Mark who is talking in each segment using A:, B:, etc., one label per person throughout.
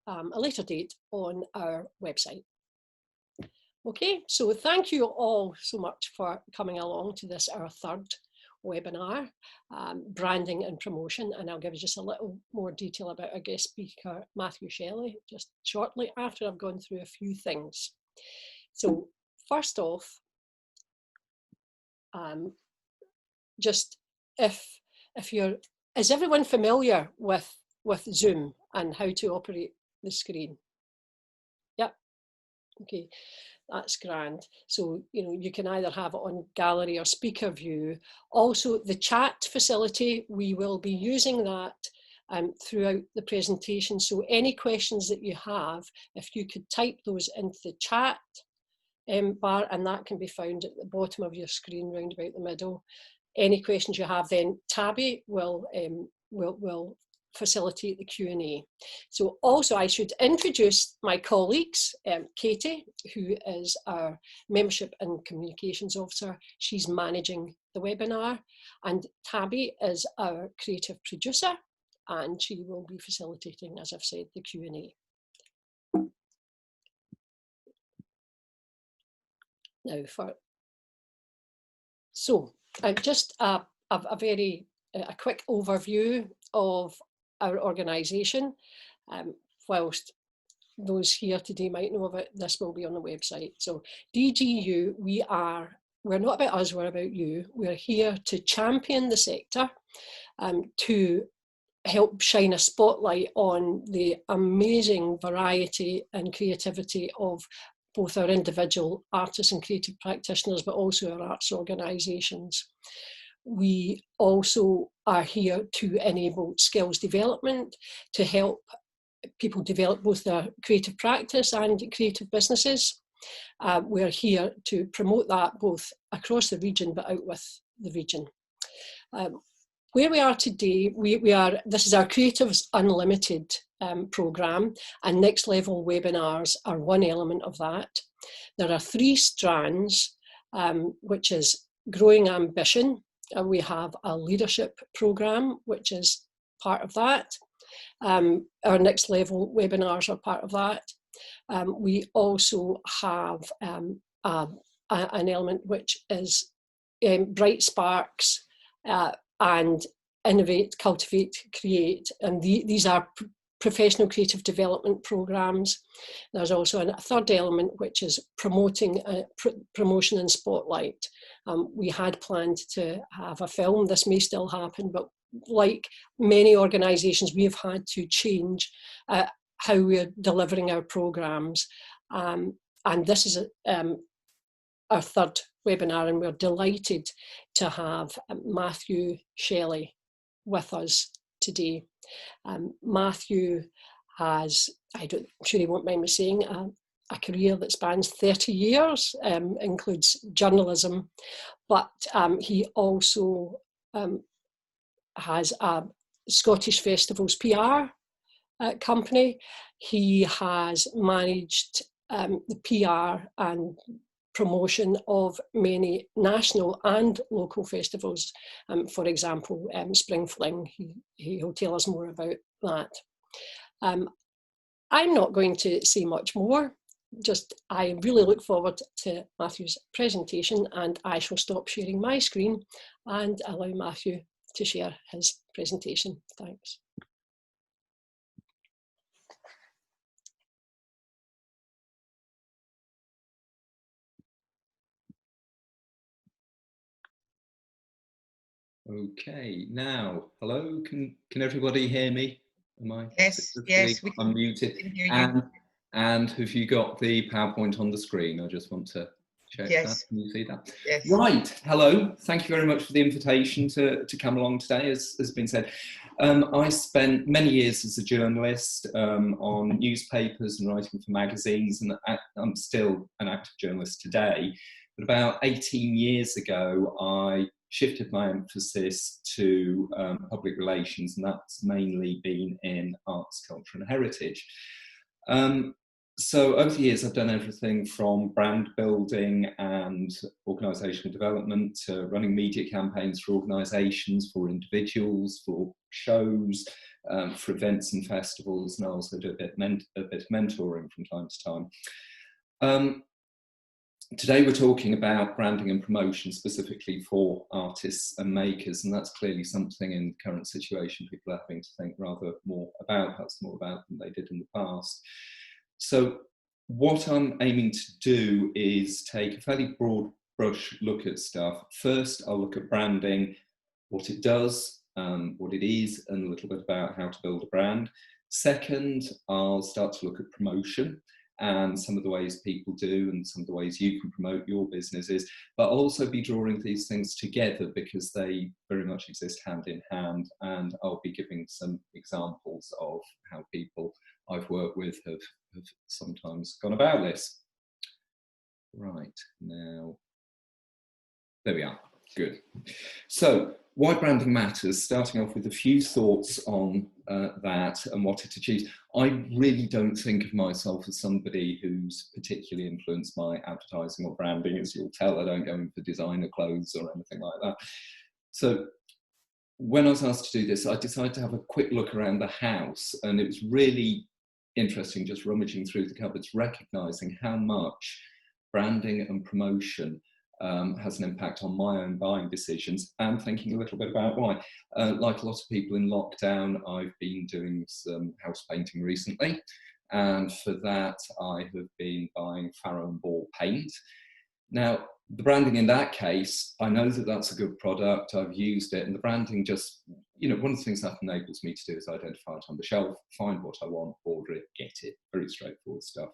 A: a later date on our website. Okay, so thank you all so much for coming along to this, our third webinar, branding and promotion, and I'll give you just a little more detail about our guest speaker, Matthew Shelley, just shortly after I've gone through a few things. So first off, just if you're, is everyone familiar with Zoom and how to operate the screen? Yep. Okay, that's grand. So, you know, you can either have it on gallery or speaker view. Also, the chat facility, we will be using that throughout the presentation. So any questions that you have, if you could type those into the chat bar, and that can be found at the bottom of your screen round about the middle. Any questions you have, then Tabby will facilitate the Q&A. So also I should introduce my colleagues, Katie, who is our Membership and Communications Officer. She's managing the webinar, and Tabby is our creative producer, and she will be facilitating, as I've said, the Q&A. Now just a quick overview of our organisation. Whilst those here today might know of it, this will be on the website. So DGU, we're not about us, we're about you. We're here to champion the sector, to help shine a spotlight on the amazing variety and creativity of both our individual artists and creative practitioners, but also our arts organisations. We also are here to enable skills development, to help people develop both their creative practice and creative businesses. We're here to promote that both across the region, but out with the region. Where we are today, this is our Creatives Unlimited programme, and next level webinars are one element of that. There are 3 strands, which is growing ambition. We have a leadership programme, which is part of that. Our next level webinars are part of that. We also have an element which is Bright Sparks, and Innovate, Cultivate, Create, and these are professional creative development programs. There's also a third element, which is promotion and spotlight. We had planned to have a film. This may still happen, but like many organisations, we have had to change how we're delivering our programs. And this is our third webinar, and we're delighted to have Matthew Shelley with us today. Matthew has, I'm sure he won't mind me saying, a career that spans 30 years, includes journalism, but he also has a Scottish Festivals PR company. He has managed the PR and promotion of many national and local festivals. For example, Spring Fling, he'll tell us more about that. I'm not going to say much more, just I really look forward to Matthew's presentation, and I shall stop sharing my screen and allow Matthew to share his presentation. Thanks.
B: Okay, now, hello, can everybody hear me? Am I
C: yes, we can,
B: unmuted?
C: We can hear you.
B: And have you got the PowerPoint on the screen? I just want to check that. Can you see that?
C: Yes.
B: Right, hello, thank you very much for the invitation to come along today, as has been said. I spent many years as a journalist on newspapers and writing for magazines, and I'm still an active journalist today. But about 18 years ago, I shifted my emphasis to public relations, and that's mainly been in arts, culture and heritage. So over the years, I've done everything from brand building and organisational development to running media campaigns for organisations, for individuals, for shows, for events and festivals, and I also do a bit of mentoring from time to time. Today we're talking about branding and promotion specifically for artists and makers, and that's clearly something in the current situation people are having to think rather more about, perhaps more about than they did in the past. So what I'm aiming to do is take a fairly broad brush look at stuff. First, I'll look at branding, what it does, what it is, and a little bit about how to build a brand. Second, I'll start to look at promotion and some of the ways people do and some of the ways you can promote your businesses, but I'll also be drawing these things together because they very much exist hand in hand, and I'll be giving some examples of how people I've worked with have sometimes gone about this. Right, now, there we are, good. So, why branding matters, starting off with a few thoughts on that and what it achieves. I really don't think of myself as somebody who's particularly influenced by advertising or branding. As you'll tell, I don't go in for designer clothes or anything like that. So when I was asked to do this, I decided to have a quick look around the house, and it was really interesting just rummaging through the cupboards, recognising how much branding and promotion has an impact on my own buying decisions, and thinking a little bit about why. Like a lot of people in lockdown, I've been doing some house painting recently, and for that I have been buying Farrow and Ball paint. Now, the branding in that case, I know that that's a good product, I've used it, and the branding just, you know, one of the things that enables me to do is identify it on the shelf, find what I want, order it, get it, very straightforward stuff.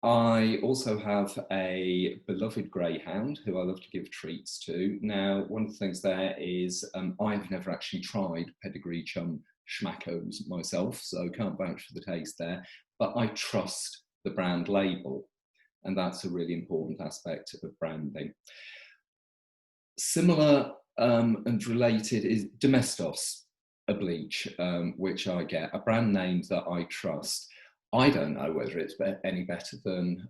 B: I also have a beloved greyhound who I love to give treats to. Now, one of the things there is I've never actually tried pedigree chum schmackos myself, so can't vouch for the taste there, but I trust the brand label, and that's a really important aspect of branding. Similar and related is Domestos, a bleach, which I get, a brand name that I trust. I don't know whether it's any better than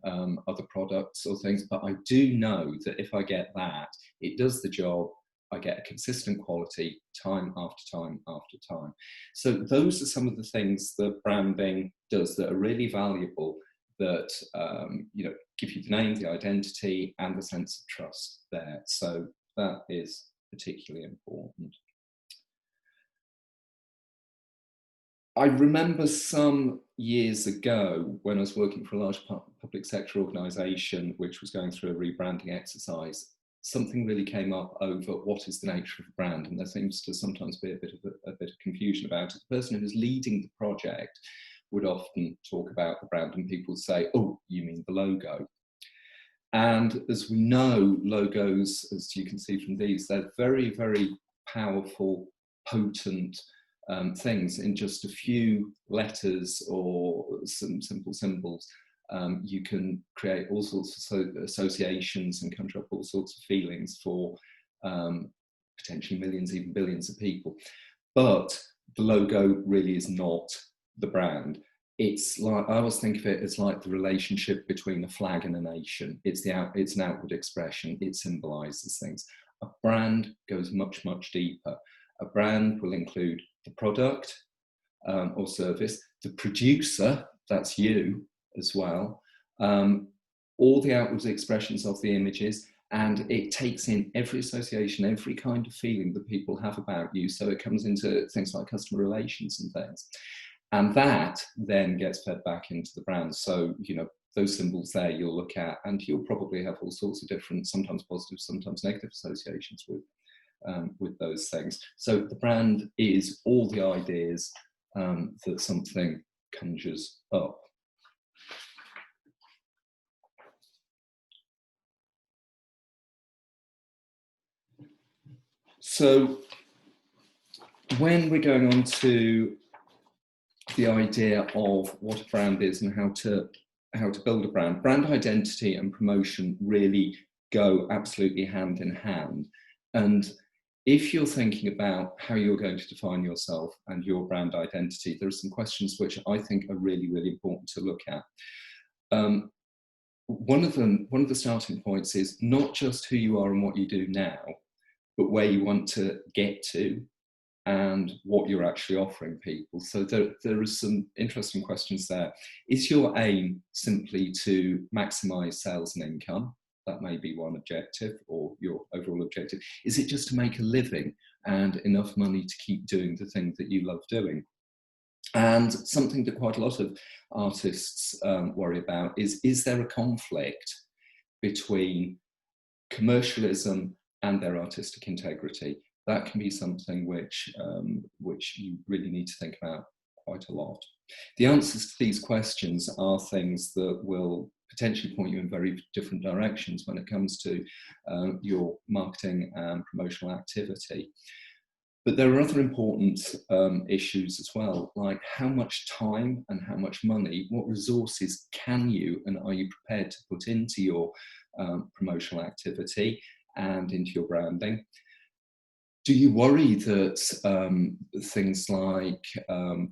B: other products or things, but I do know that if I get that, it does the job. I get a consistent quality time after time after time. So those are some of the things that branding does that are really valuable, that you know, give you the name, the identity, and the sense of trust there. So that is particularly important. I remember some years ago when I was working for a large public sector organisation which was going through a rebranding exercise, something really came up over what is the nature of a brand, and there seems to sometimes be a bit of confusion about it. The person who was leading the project would often talk about the brand, and people would say, "Oh, you mean the logo?" And as we know, logos, as you can see from these, they're very, very powerful, potent things. In just a few letters or some simple symbols, you can create all sorts of associations and conjure up all sorts of feelings for potentially millions, even billions of people. But the logo really is not the brand. It's like, I always think of it as like the relationship between a flag and a nation. It's an outward expression. It symbolises things. A brand goes much, much deeper. A brand will include the product or service, the producer, that's you as well, all the outward expressions of the images, and it takes in every association, every kind of feeling that people have about you. So it comes into things like customer relations and things. And that then gets fed back into the brand. So, you know, those symbols there you'll look at, and you'll probably have all sorts of different, sometimes positive, sometimes negative associations with those things. So the brand is all the ideas that something conjures up. So when we're going on to the idea of what a brand is and how to build a brand identity and promotion really go absolutely hand in hand. And if you're thinking about how you're going to define yourself and your brand identity, there are some questions which I think are really, really important to look at. One of the starting points is not just who you are and what you do now, but where you want to get to and what you're actually offering people. So there are some interesting questions there. Is your aim simply to maximize sales and income? That may be one objective, or your overall objective. Is it just to make a living and enough money to keep doing the thing that you love doing? And something that quite a lot of artists worry about is there a conflict between commercialism and their artistic integrity? That can be something which you really need to think about quite a lot. The answers to these questions are things that will potentially point you in very different directions when it comes to your marketing and promotional activity. But there are other important issues as well, like how much time and how much money, what resources can you and are you prepared to put into your promotional activity and into your branding? Do you worry that things like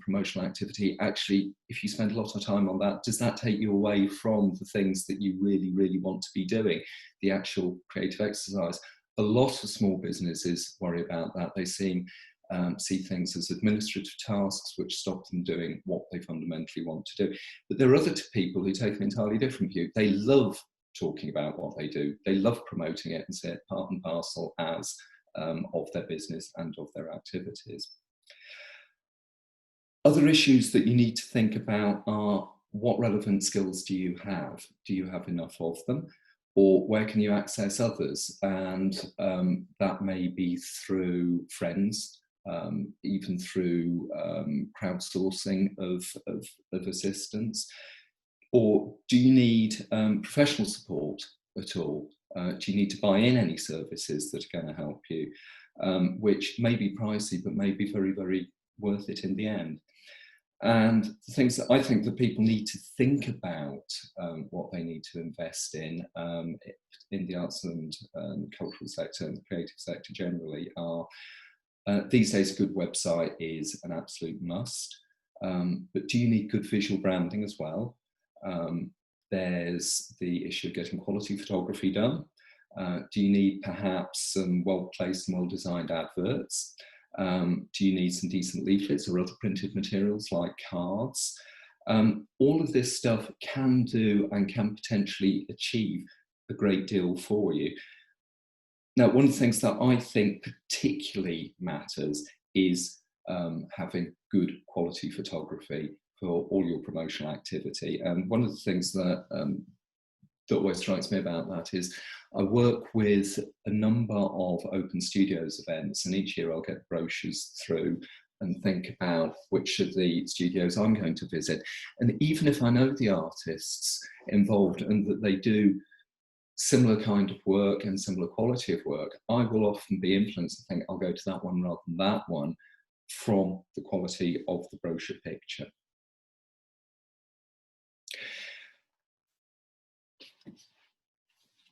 B: promotional activity, actually, if you spend a lot of time on that, does that take you away from the things that you really, really want to be doing, the actual creative exercise? A lot of small businesses worry about that. They see things as administrative tasks which stop them doing what they fundamentally want to do. But there are other people who take an entirely different view. They love talking about what they do. They love promoting it and see it part and parcel as of their business and of their activities. Other issues that you need to think about are, what relevant skills do you have? Do you have enough of them? Or where can you access others? And that may be through friends, even through crowdsourcing of assistance. Or do you need professional support at all? Do you need to buy in any services that are going to help you, which may be pricey, but may be very, very worth it in the end? And the things that I think that people need to think about what they need to invest in the arts and cultural sector and the creative sector generally are, these days a good website is an absolute must, but do you need good visual branding as well? There's the issue of getting quality photography done. Do you need perhaps some well-placed and well-designed adverts? Do you need some decent leaflets or other printed materials like cards? All of this stuff can do and can potentially achieve a great deal for you. Now, one of the things that I think particularly matters is having good quality photography for all your promotional activity. And one of the things that always strikes me about that is I work with a number of open studios events, and each year I'll get brochures through and think about which of the studios I'm going to visit. And even if I know the artists involved and that they do similar kind of work and similar quality of work, I will often be influenced to think I'll go to that one rather than that one from the quality of the brochure picture.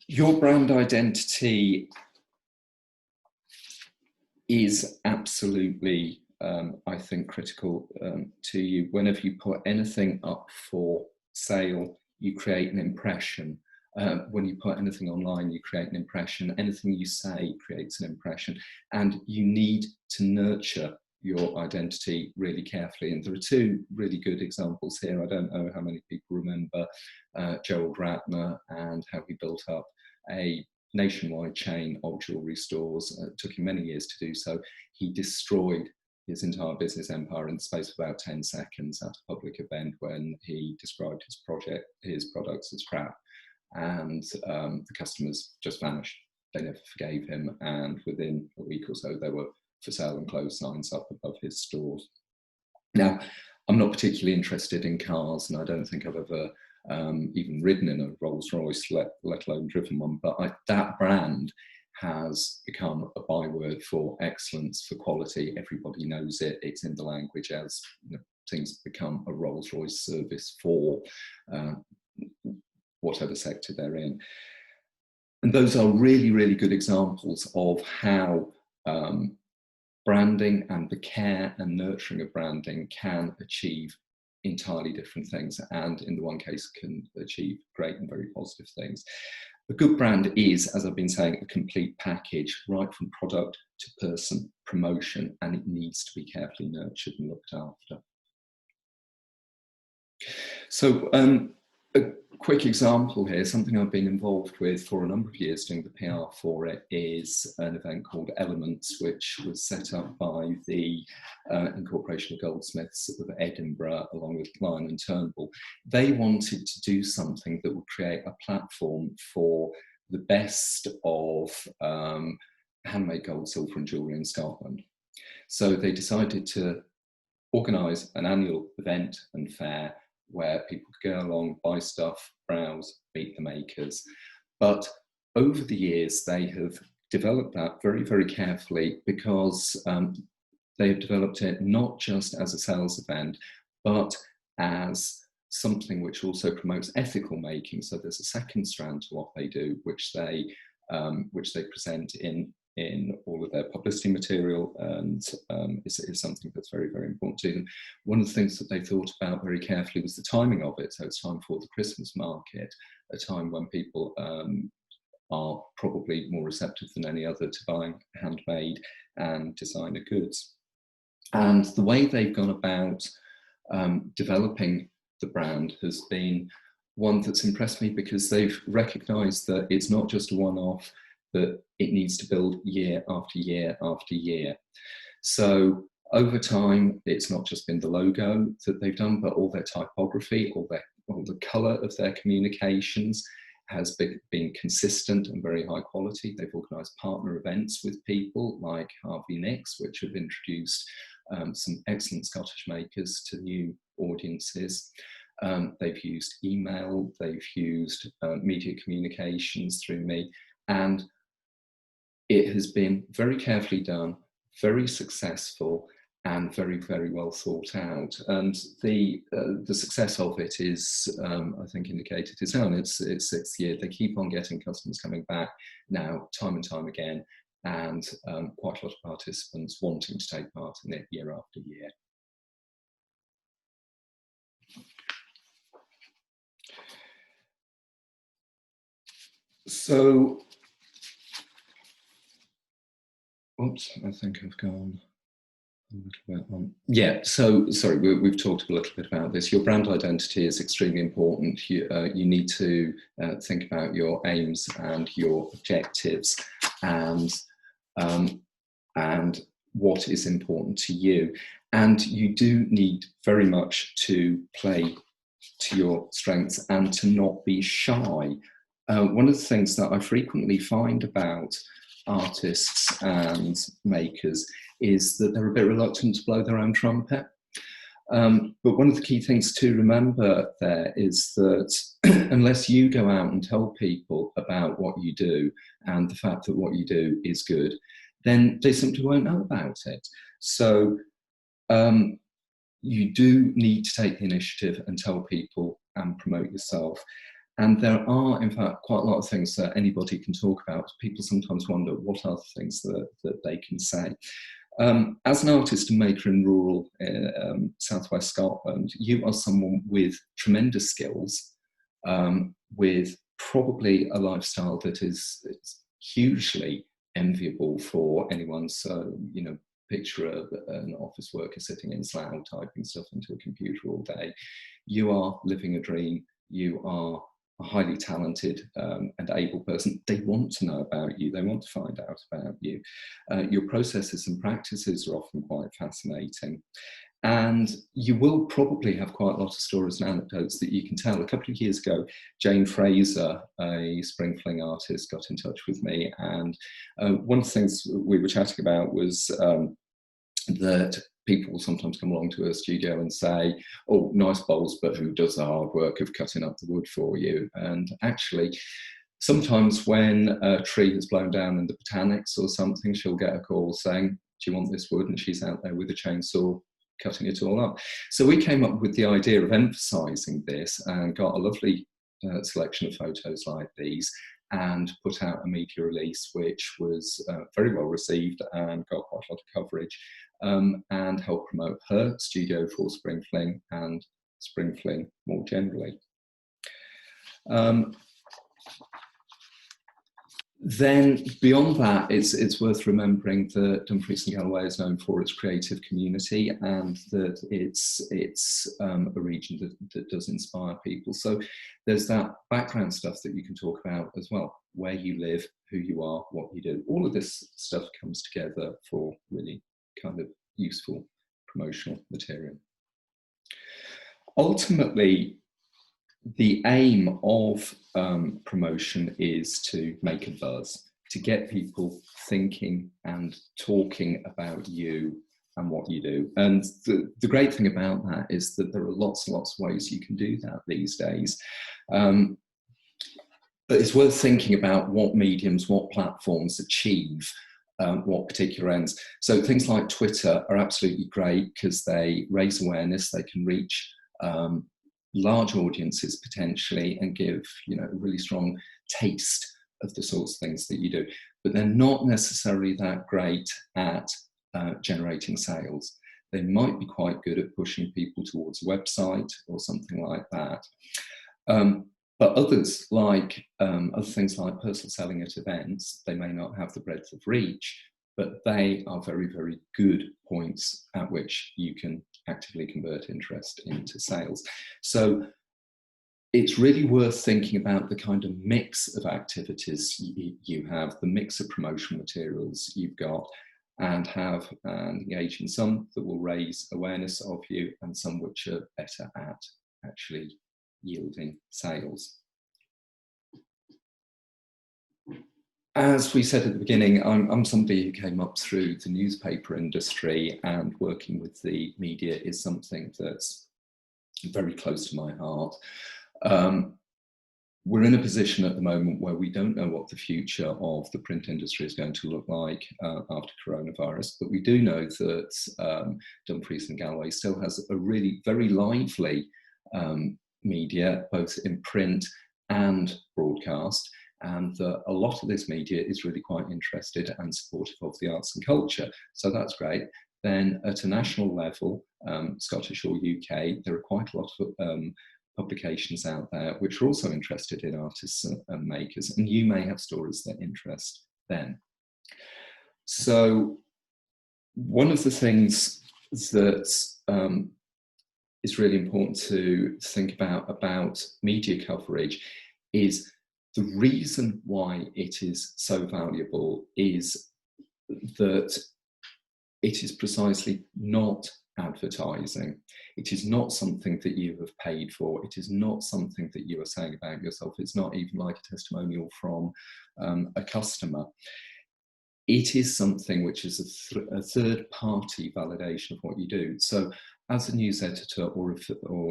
B: Your brand identity is absolutely, I think, critical to you. Whenever you put anything up for sale, you create an impression. When you put anything online, you create an impression. Anything you say creates an impression. And you need to nurture your identity really carefully. And there are two really good examples here. I don't know how many people remember Gerald Ratner and how he built up a nationwide chain of jewellery stores. It took him many years to do so. He destroyed his entire business empire in the space of about 10 seconds at a public event when he described his products as crap. And the customers just vanished. They never forgave him. And within a week or so, there were for sale and close signs up above his stores. Now, I'm not particularly interested in cars, and I don't think I've ever even ridden in a Rolls Royce, let alone driven one. But that brand has become a byword for excellence, for quality. Everybody knows it. It's in the language as things become a Rolls Royce service for whatever sector they're in. And those are really, really good examples of how branding and the care and nurturing of branding can achieve entirely different things, and in the one case can achieve great and very positive things. A good brand is, as I've been saying, a complete package, right from product to person, promotion, and it needs to be carefully nurtured and looked after. So a quick example here, something I've been involved with for a number of years doing the PR for it, is an event called Elements, which was set up by the Incorporation of Goldsmiths of Edinburgh, along with Lyon and Turnbull. They wanted to do something that would create a platform for the best of handmade gold, silver and jewellery in Scotland. So they decided to organise an annual event and fair where people could go along, buy stuff, browse, meet the makers. But over the years, they have developed that very, very carefully, because they have developed it not just as a sales event, but as something which also promotes ethical making. So there's a second strand to what they do, which they present in all of their publicity material, and is something that's very, very important to them. One of the things that they thought about very carefully was the timing of it. So it's time for the Christmas market, a time when people are probably more receptive than any other to buying handmade and designer goods. And the way they've gone about developing the brand has been one that's impressed me, because they've recognised that it's not just a one-off, that it needs to build year after year after year. So over time, it's not just been the logo that they've done, but all their typography, all the colour of their communications has been consistent and very high quality. They've organised partner events with people like Harvey Nicks, which have introduced some excellent Scottish makers to new audiences. They've used email, they've used media communications through me, and it has been very carefully done, very successful, and very, very well thought out. And the success of it is, I think, indicated it's now in its sixth year. They keep on getting customers coming back now, time and time again, and quite a lot of participants wanting to take part in it year after year. So, oops, I think I've gone a little bit on. Yeah, so sorry, we've talked a little bit about this. Your brand identity is extremely important. You need to think about your aims and your objectives, and what is important to you. And you do need very much to play to your strengths and to not be shy. One of the things that I frequently find about artists and makers is that they're a bit reluctant to blow their own trumpet. But one of the key things to remember there is that unless you go out and tell people about what you do and the fact that what you do is good, then they simply won't know about it. So you do need to take the initiative and tell people and promote yourself. And there are, in fact, quite a lot of things that anybody can talk about. People sometimes wonder what are the things that they can say. As an artist and maker in rural southwest Scotland, you are someone with tremendous skills, with probably a lifestyle that is hugely enviable for anyone. So, you know, picture an office worker sitting in Slough typing stuff into a computer all day. You are living a dream. You are a highly talented and able person. They want to know about you. They want to find out about you. Your processes and practices are often quite fascinating. And you will probably have quite a lot of stories and anecdotes that you can tell. A couple of years ago, Jane Fraser, a spring fling artist, got in touch with me. And one of the things we were chatting about was that people will sometimes come along to a studio and say, oh, nice bowls, but who does the hard work of cutting up the wood for you? And actually, sometimes when a tree has blown down in the botanics or something, she'll get a call saying, do you want this wood? And she's out there with a chainsaw cutting it all up. So we came up with the idea of emphasising this and got a lovely selection of photos like these and put out a media release which was very well received and got quite a lot of coverage, and helped promote her studio for Spring Fling and Spring Fling more generally. Then beyond that, it's worth remembering that Dumfries and Galloway is known for its creative community, and that it's a region that does inspire people. So there's that background stuff that you can talk about as well: where you live, who you are, what you do. All of this stuff comes together for really kind of useful promotional material. Ultimately, the aim of promotion is to make a buzz, to get people thinking and talking about you and what you do. And the great thing about that is that there are lots and lots of ways you can do that these days. But it's worth thinking about what mediums, what platforms achieve what particular ends. So things like Twitter are absolutely great because they raise awareness, they can reach large audiences potentially and give, you know, a really strong taste of the sorts of things that you do, but they're not necessarily that great at generating sales. They might be quite good at pushing people towards a website or something like that. But others, like other things like personal selling at events, they may not have the breadth of reach, but they are very, very good points at which you can actively convert interest into sales. So it's really worth thinking about the kind of mix of activities you have, the mix of promotional materials you've got, and engage in some that will raise awareness of you and some which are better at actually yielding sales. As we said at the beginning, I'm somebody who came up through the newspaper industry, and working with the media is something that's very close to my heart. We're in a position at the moment where we don't know what the future of the print industry is going to look like after coronavirus, but we do know that Dumfries and Galloway still has a really very lively media, both in print and broadcast, and a lot of this media is really quite interested and supportive of the arts and culture. So that's great. Then at a national level, Scottish or UK, there are quite a lot of publications out there which are also interested in artists and makers, and you may have stories that interest them. So one of the things that is really important to think about media coverage is the reason why it is so valuable is that it is precisely not advertising. It is not something that you have paid for. It is not something that you are saying about yourself. It's not even like a testimonial from a customer. It is something which is a third-party validation of what you do. So as a news editor or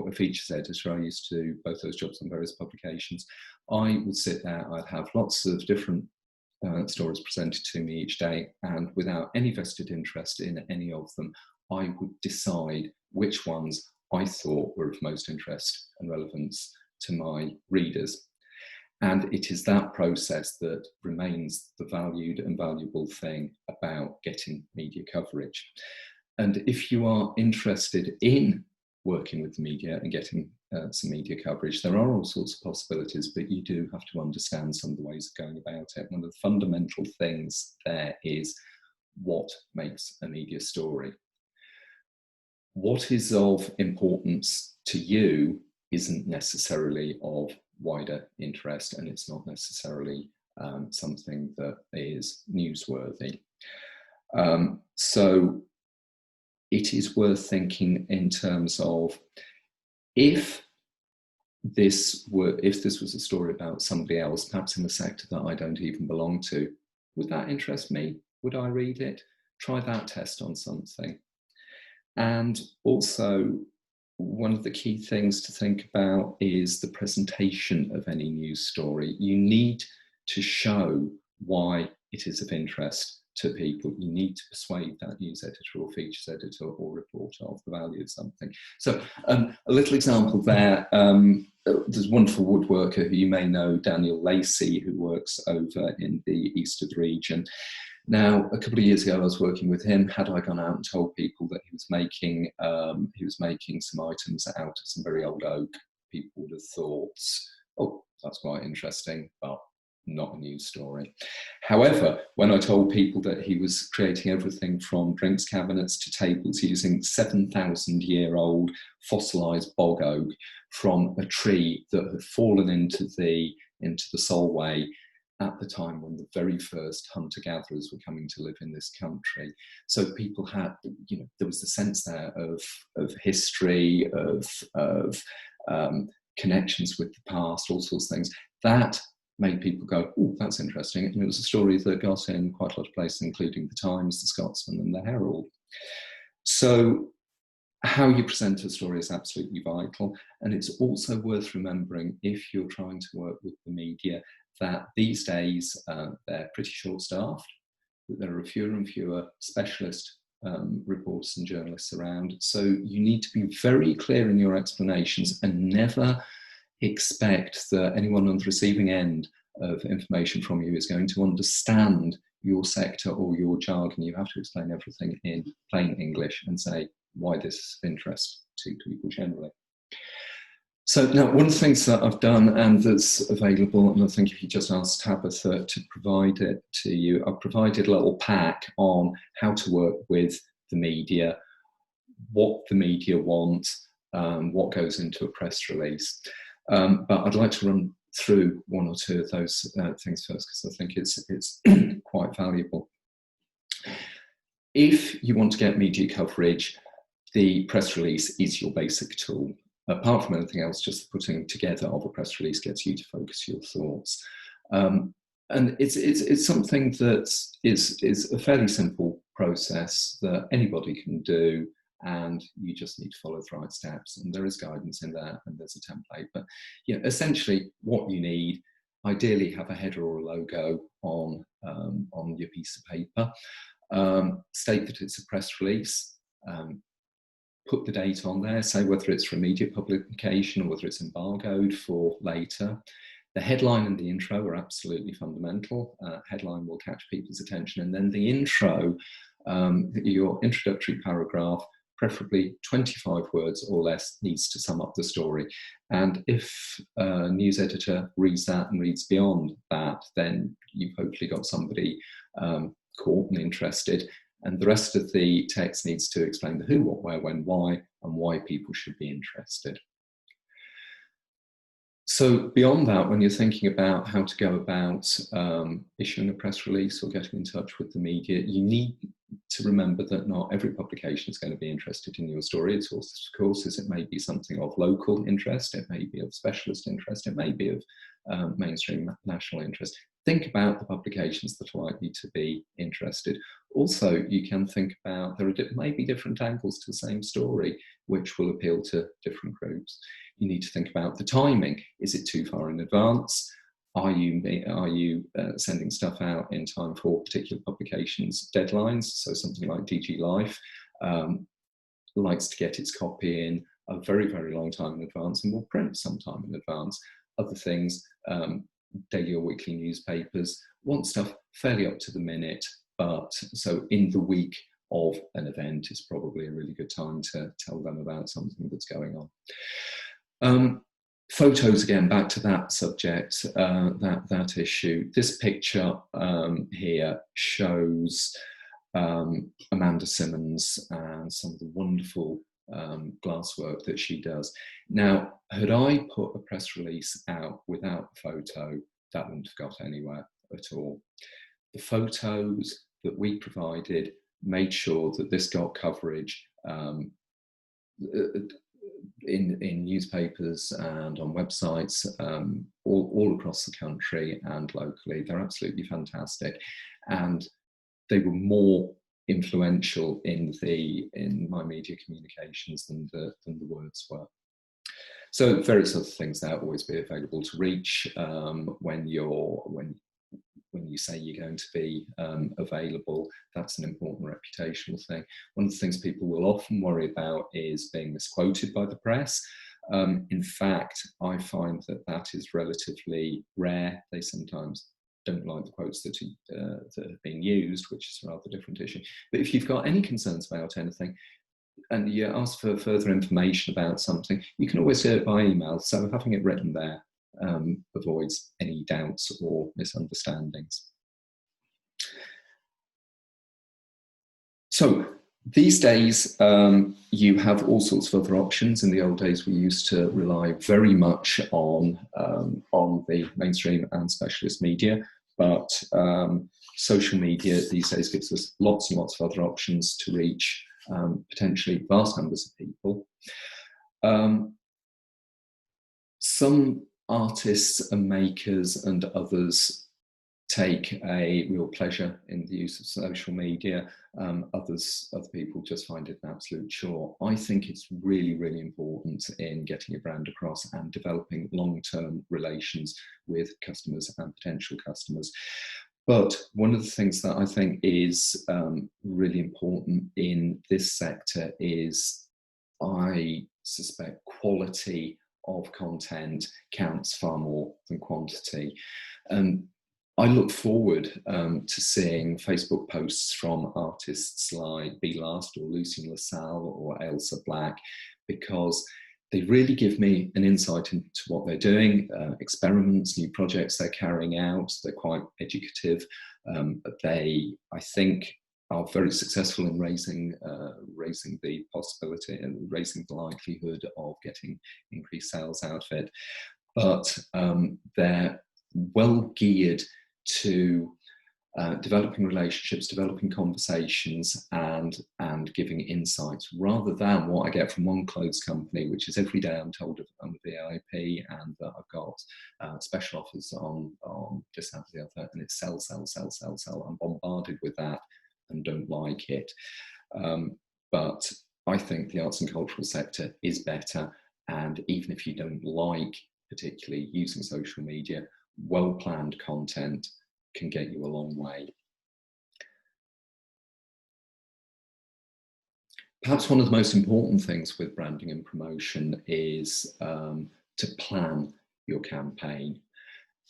B: a features editor, I used to do both those jobs on various publications. I would sit there, I'd have lots of different stories presented to me each day, and without any vested interest in any of them, I would decide which ones I thought were of most interest and relevance to my readers. And it is that process that remains the valued and valuable thing about getting media coverage. And if you are interested in working with the media and getting some media coverage, there are all sorts of possibilities, but you do have to understand some of the ways of going about it. One of the fundamental things there is what makes a media story. What is of importance to you isn't necessarily of wider interest, and it's not necessarily something that is newsworthy. So it is worth thinking in terms of, if this was a story about somebody else, perhaps in a sector that I don't even belong to, would that interest me? Would I read it? Try that test on something. And also, one of the key things to think about is the presentation of any news story. You need to show why it is of interest to people. You need to persuade that news editor or features editor or reporter of the value of something. So a little example there. there's a wonderful woodworker who you may know, Daniel Lacey, who works over in the east of the region. Now, a couple of years ago, I was working with him. Had I gone out and told people that he was making some items out of some very old oak, people would have thought, "Oh, that's quite interesting," but not a news story. However, when I told people that he was creating everything from drinks cabinets to tables using 7,000-year-old fossilized bog oak from a tree that had fallen into the Solway at the time when the very first hunter-gatherers were coming to live in this country. So people had, there was the sense there of history, of connections with the past, all sorts of things. That made people go, "Oh, that's interesting." And it was a story that got in quite a lot of places, including the Times, the Scotsman and the Herald. So how you present a story is absolutely vital. And it's also worth remembering, if you're trying to work with the media, that these days they're pretty short-staffed, that there are fewer and fewer specialist reporters and journalists around. So you need to be very clear in your explanations and never expect that anyone on the receiving end of information from you is going to understand your sector or your jargon. You have to explain everything in plain English and say why this is of interest to people generally. So now, one of the things that I've done and that's available, and I think if you just ask Tabitha to provide it to you, I've provided a little pack on how to work with the media, what the media want, what goes into a press release. But I'd like to run through one or two of those things first, because I think it's quite valuable. If you want to get media coverage, the press release is your basic tool. Apart from anything else, just the putting together of a press release gets you to focus your thoughts. And it's something that is a fairly simple process that anybody can do, and you just need to follow the right steps. And there is guidance in there, and there's a template. But essentially what you need, ideally have a header or a logo on your piece of paper. State that it's a press release. Put the date on there, say whether it's for a media publication or whether it's embargoed for later. The headline and the intro are absolutely fundamental. Headline will catch people's attention, and then the intro, your introductory paragraph, preferably 25 words or less, needs to sum up the story. And if a news editor reads that and reads beyond that, then you've hopefully got somebody caught and interested. And the rest of the text needs to explain the who, what, where, when, why, and why people should be interested. So beyond that, when you're thinking about how to go about issuing a press release or getting in touch with the media, you need to remember that not every publication is going to be interested in your story. It's also, of course, it may be something of local interest, it may be of specialist interest, it may be of mainstream national interest. Think about the publications that are likely to be interested. Also, you can think about, there are maybe different angles to the same story, which will appeal to different groups. You need to think about the timing. Is it too far in advance? Are you sending stuff out in time for particular publications' deadlines? So something like DG Life likes to get its copy in a very, very long time in advance and will print sometime in advance. Other things, daily or weekly newspapers want stuff fairly up to the minute, but so in the week of an event is probably a really good time to tell them about something that's going on. Photos, again, back to that subject, that issue. This picture here shows Amanda Simmons and some of the wonderful glasswork that she does. Now, had I put a press release out without a photo, that wouldn't have got anywhere at all. The photos that we provided made sure that this got coverage in newspapers and on websites all across the country and locally. They're absolutely fantastic, and they were more influential in my media communications than the words were. So various other things there always be available to reach when you say you're going to be available. That's an important reputational thing. One of the things people will often worry about is being misquoted by the press. In fact, I find that that is relatively rare. They sometimes don't like the quotes that have been used, which is a rather different issue. But if you've got any concerns about anything, and you ask for further information about something, you can always do it by email. So having it written there avoids any doubts or misunderstandings. So these days, you have all sorts of other options. In the old days, we used to rely very much on the mainstream and specialist media, but social media these days gives us lots and lots of other options to reach potentially vast numbers of people. Some artists and makers and others take a real pleasure in the use of social media. Other people just find it an absolute chore. I think it's really, really important in getting your brand across and developing long-term relations with customers and potential customers. But one of the things that I think is really important in this sector is, I suspect, quality of content counts far more than quantity. I look forward to seeing Facebook posts from artists like Be Last or Lucien LaSalle or Ailsa Black, because they really give me an insight into what they're doing, experiments, new projects they're carrying out. They're quite educative. They, I think, are very successful in raising the possibility and raising the likelihood of getting increased sales out of it. But they're well geared to developing relationships, developing conversations, and giving insights, rather than what I get from one clothes company, which is every day I'm told I'm a VIP and that I've got special offers on this, that, the other, and it's sell, sell, sell, sell, sell. I'm bombarded with that and don't like it. But I think the arts and cultural sector is better, and even if you don't like particularly using social media, well-planned content can get you a long way. Perhaps one of the most important things with branding and promotion is to plan your campaign.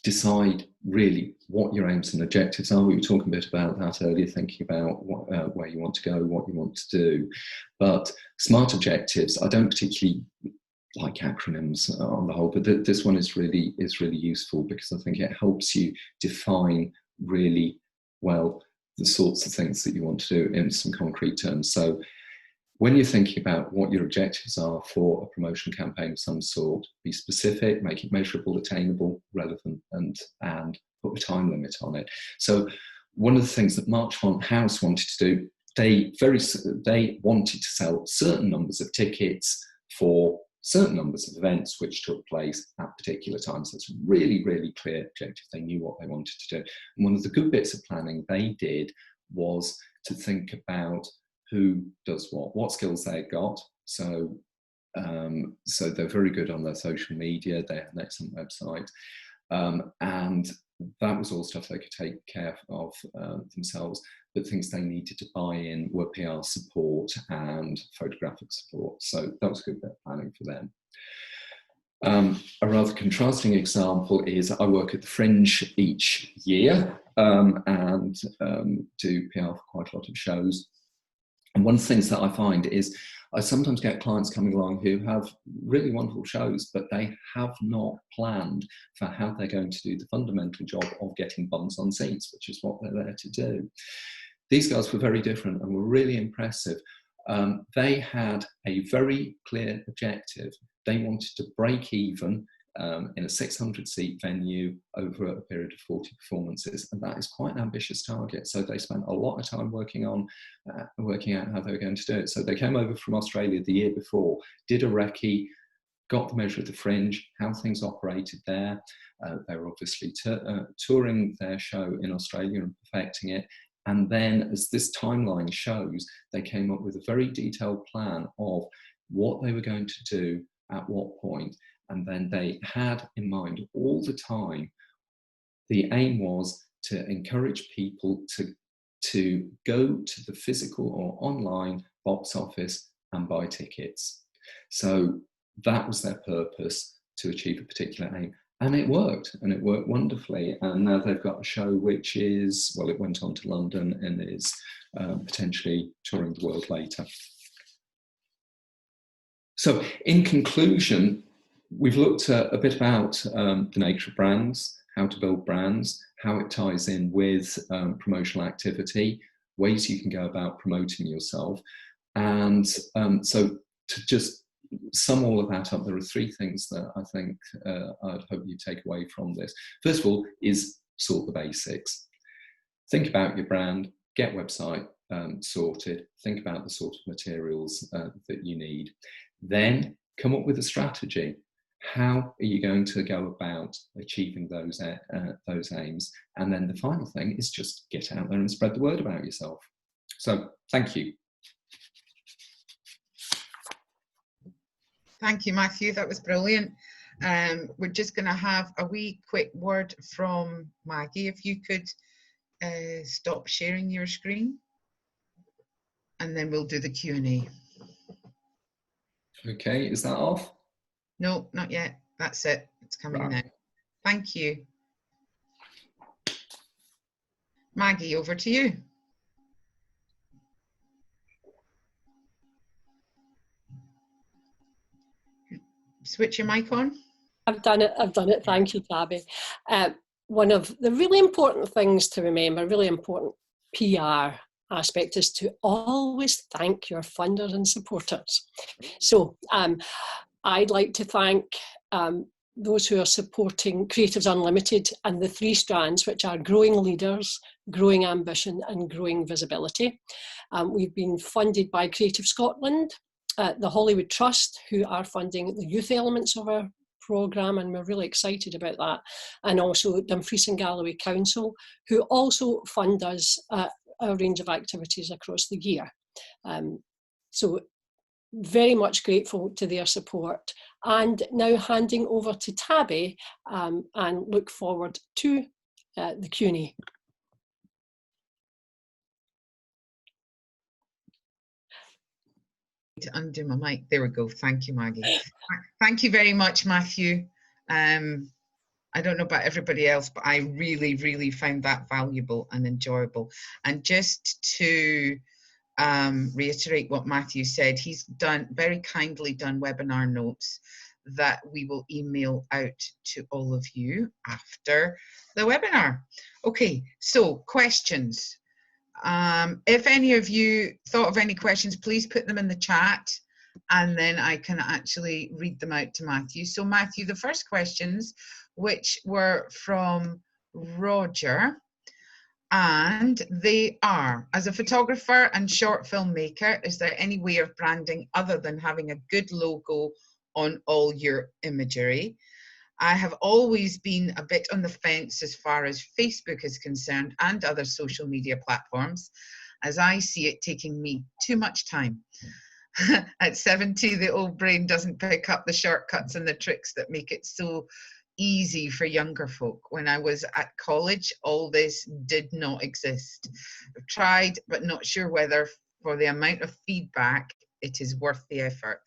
B: Decide really what your aims and objectives are. We were talking a bit about that earlier, thinking about where you want to go, what you want to do. But SMART objectives, I don't particularly like acronyms on the whole, but this one is really useful, because I think it helps you define really well the sorts of things that you want to do in some concrete terms. So when you're thinking about what your objectives are for a promotion campaign of some sort, be specific, make it measurable, attainable, relevant, and put a time limit on it. So one of the things that Marchmont House wanted to do, they wanted to sell certain numbers of tickets for certain numbers of events which took place at particular times. So it's a really, really clear objective. They knew what they wanted to do. And one of the good bits of planning they did was to think about who does what skills they got. So they're very good on their social media. They have an excellent website. And that was all stuff they could take care of themselves. But things they needed to buy in were PR support and photographic support. So that was a good bit of planning for them. A rather contrasting example is I work at the Fringe each year and do PR for quite a lot of shows. And one of the things that I find is I sometimes get clients coming along who have really wonderful shows, but they have not planned for how they're going to do the fundamental job of getting bums on seats, which is what they're there to do. These guys were very different and were really impressive. They had a very clear objective. They wanted to break even in a 600-seat venue over a period of 40 performances, and that is quite an ambitious target. So they spent a lot of time working out how they were going to do it. So they came over from Australia the year before, did a recce, got the measure of the Fringe, how things operated there. They were obviously touring their show in Australia and perfecting it. And then, as this timeline shows, they came up with a very detailed plan of what they were going to do at what point. And then they had in mind all the time, the aim was to encourage people to go to the physical or online box office and buy tickets. So that was their purpose, to achieve a particular aim. And it worked wonderfully. And now they've got a show which is, well, it went on to London and is potentially touring the world later. So in conclusion, we've looked at a bit about the nature of brands, how to build brands, how it ties in with promotional activity, ways you can go about promoting yourself. And so to just sum all of that up, there are three things that I think I'd hope you take away from this. First of all is sort the basics. Think about your brand, get website sorted, think about the sort of materials that you need. Then come up with a strategy. How are you going to go about achieving those aims? And then the final thing is just get out there and spread the word about yourself. So thank you.
C: Thank you, Matthew. That was brilliant. We're just going to have a wee quick word from Maggie. If you could stop sharing your screen, and then we'll do the Q&A.
B: Okay, is that off?
C: No, not yet. That's it. It's coming now. Thank you. Maggie, over to you. Switch your mic on.
A: I've done it. Thank you, Tabby. One of the really important things to remember, really important PR aspect, is to always thank your funders and supporters. So I'd like to thank those who are supporting Creatives Unlimited and the three strands, which are growing leaders, growing ambition and growing visibility. We've been funded by Creative Scotland, the Hollywood Trust, who are funding the youth elements of our programme, and we're really excited about that, and also Dumfries and Galloway Council, who also fund us a range of activities across the year. So very much grateful to their support, and now handing over to Tabby and look forward to the Q&A.
C: To undo my mic. There we go. Thank you, Maggie. Thank you very much, Matthew. I don't know about everybody else, but I really, really found that valuable and enjoyable. And just to reiterate what Matthew said, he's very kindly done webinar notes that we will email out to all of you after the webinar. Okay, so questions. If any of you thought of any questions, please put them in the chat, and then I can actually read them out to Matthew. So Matthew, the first questions, which were from Roger, and they are: as a photographer and short filmmaker, is there any way of branding other than having a good logo on all your imagery? I have always been a bit on the fence as far as Facebook is concerned and other social media platforms, as I see it taking me too much time. At 70, the old brain doesn't pick up the shortcuts and the tricks that make it so easy for younger folk. When I was at college, all this did not exist. I've tried, but not sure whether for the amount of feedback it is worth the effort.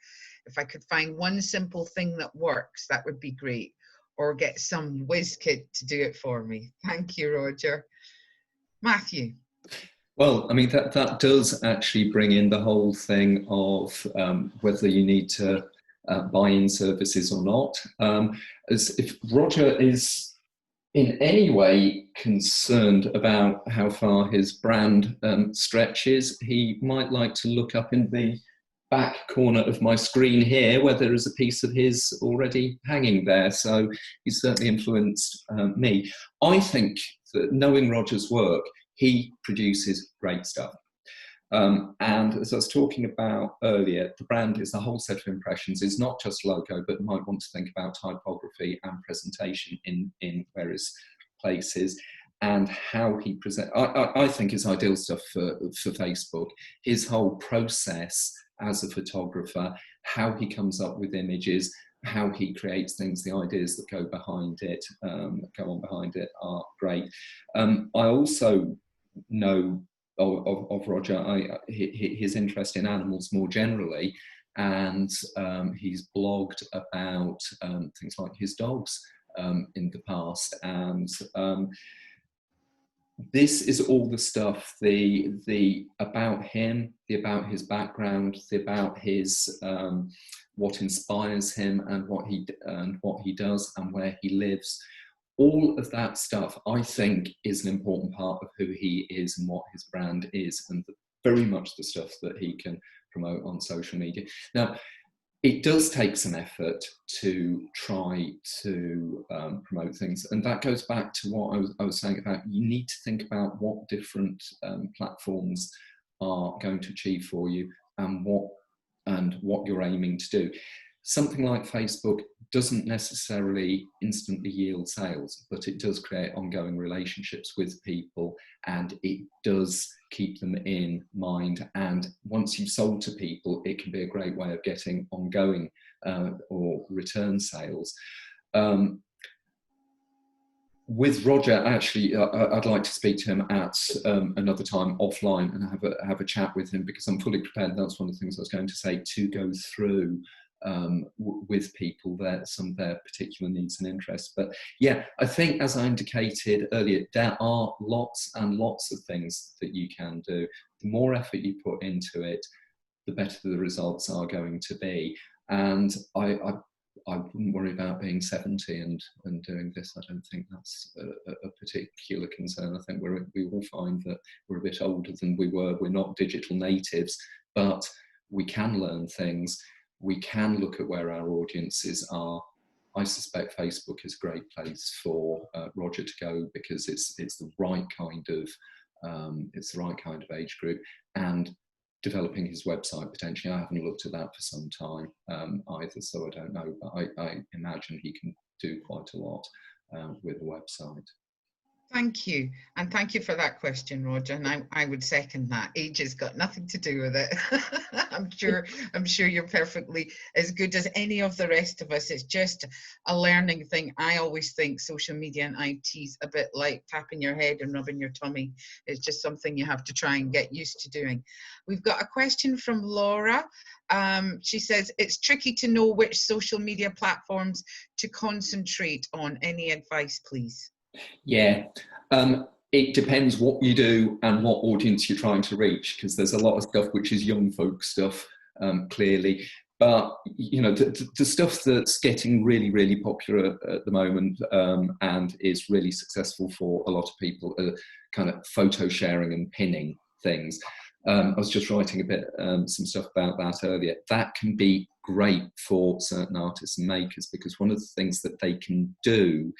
C: If I could find one simple thing that works, that would be great. Or get some whiz kid to do it for me. Thank you, Roger. Matthew.
B: Well, I mean, that does actually bring in the whole thing of whether you need to buy in services or not. As if Roger is in any way concerned about how far his brand stretches, he might like to look up in the back corner of my screen here where there is a piece of his already hanging there. So he's certainly influenced me. I think that knowing Roger's work, he produces great stuff. And as I was talking about earlier, the brand is a whole set of impressions. It's not just logo, but you might want to think about typography and presentation in various places, and how he presents. I think it's ideal stuff for Facebook. His whole process as a photographer, how he comes up with images, how he creates things, the ideas that go behind it, go on behind it are great. I also know of Roger, his interest in animals more generally, and he's blogged about things like his dogs in the past, and this is all the stuff, the about him, the about his background, the about his what inspires him, and what he does, and where he lives. All of that stuff, I think, is an important part of who he is and what his brand is, and very much the stuff that he can promote on social media. Now, it does take some effort to try to promote things, and that goes back to what I was saying about, you need to think about what different platforms are going to achieve for you, and what you're aiming to do. Something like Facebook doesn't necessarily instantly yield sales, but it does create ongoing relationships with people, and it does keep them in mind. And once you've sold to people, it can be a great way of getting ongoing or return sales. With Roger, actually, I'd like to speak to him at another time offline and have a chat with him, because I'm fully prepared. That's one of the things I was going to say, to go through with people some of their particular needs and interests. But yeah, I think, as I indicated earlier, there are lots and lots of things that you can do. The more effort you put into it, the better the results are going to be. And I wouldn't worry about being 70 and doing this. I don't think that's a particular concern. I think we all find that we're a bit older than we were. We're not digital natives, but we can learn things. We can look at where our audiences are. I suspect Facebook is a great place for Roger to go, because it's the right kind of age group, and developing his website potentially. I haven't looked at that for some time either, so I don't know, but I imagine he can do quite a lot with a website.
C: Thank you. And thank you for that question, Roger. And I would second that. Age has got nothing to do with it. I'm sure you're perfectly as good as any of the rest of us. It's just a learning thing. I always think social media and IT's a bit like tapping your head and rubbing your tummy. It's just something you have to try and get used to doing. We've got a question from Laura. She says, it's tricky to know which social media platforms to concentrate on. Any advice, please?
B: Yeah, it depends what you do and what audience you're trying to reach, because there's a lot of stuff which is young folk stuff, clearly. But, you know, the stuff that's getting really, really popular at the moment and is really successful for a lot of people are kind of photo sharing and pinning things. I was just writing a bit, some stuff about that earlier. That can be great for certain artists and makers, because one of the things that they can do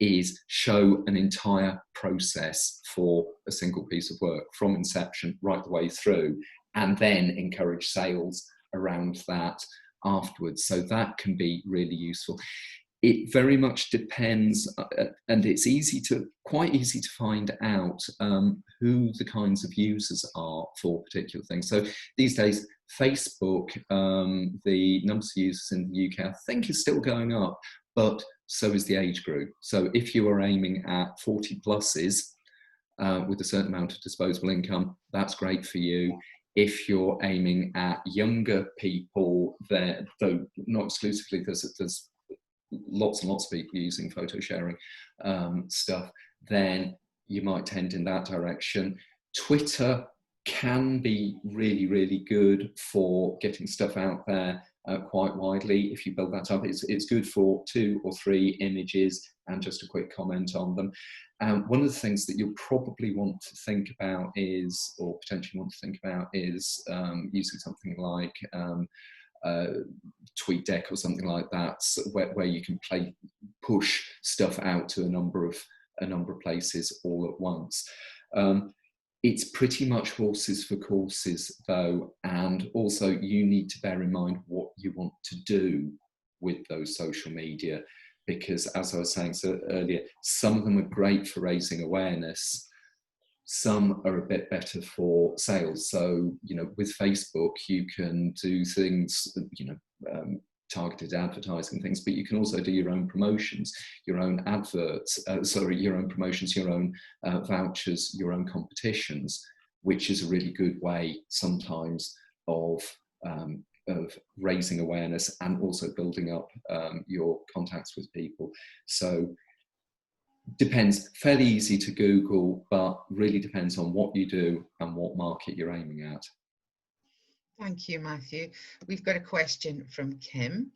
B: is show an entire process for a single piece of work, from inception right the way through, and then encourage sales around that afterwards. So that can be really useful. It very much depends, and it's quite easy to find out who the kinds of users are for particular things. So these days, Facebook, the numbers of users in the UK, I think, is still going up, but so is the age group. So if you are aiming at 40 pluses with a certain amount of disposable income, that's great for you. If you're aiming at younger people, though not exclusively, there's lots and lots of people using photo sharing stuff, then you might tend in that direction. Twitter can be really, really good for getting stuff out there quite widely. If you build that up, it's good for 2 or 3 images and just a quick comment on them. One of the things that you'll probably want to think about is, or potentially want to think about, is using something like TweetDeck or something like that, where you can push stuff out to a number of places all at once. It's pretty much horses for courses, though, and also you need to bear in mind what you want to do with those social media, because, as I was saying earlier, some of them are great for raising awareness. Some are a bit better for sales. So, you know, with Facebook, you can do things, you know, targeted advertising things, but you can also do your own promotions, your own adverts, your own promotions, your own vouchers, your own competitions, which is a really good way sometimes of raising awareness and also building up your contacts with people. So depends, fairly easy to Google, but really depends on what you do and what market you're aiming at.
C: Thank you, Matthew. We've got a question from Kim,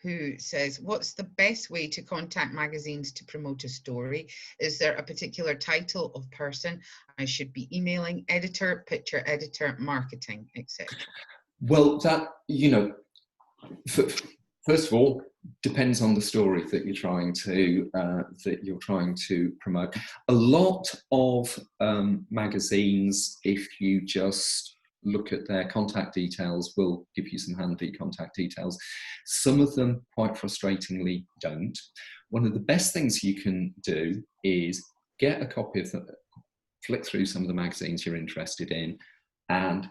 C: who says, what's the best way to contact magazines to promote a story? Is there a particular title of person I should be emailing? Editor, picture editor, marketing, etc.
B: Well, that, you know, first of all, depends on the story that you're trying to promote. A lot of magazines, if you just look at their contact details, will give you some handy contact details. Some of them, quite frustratingly, don't. One of the best things you can do is get a copy of them, flick through some of the magazines you're interested in, and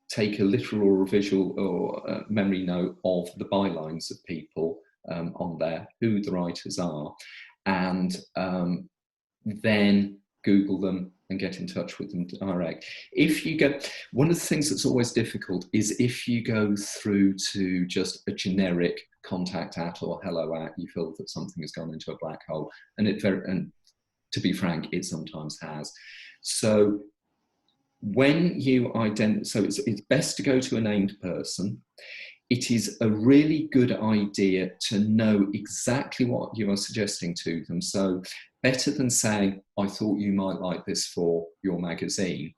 B: take a literal or a visual or memory note of the bylines of people on there, who the writers are, and then Google them and get in touch with them direct. If you go, one of the things that's always difficult is if you go through to just a generic contact at or hello at, you feel that something has gone into a black hole, and and to be frank, it sometimes has. So when you so it's best to go to a named person. It is a really good idea to know exactly what you are suggesting to them. So better than saying, I thought you might like this for your magazine.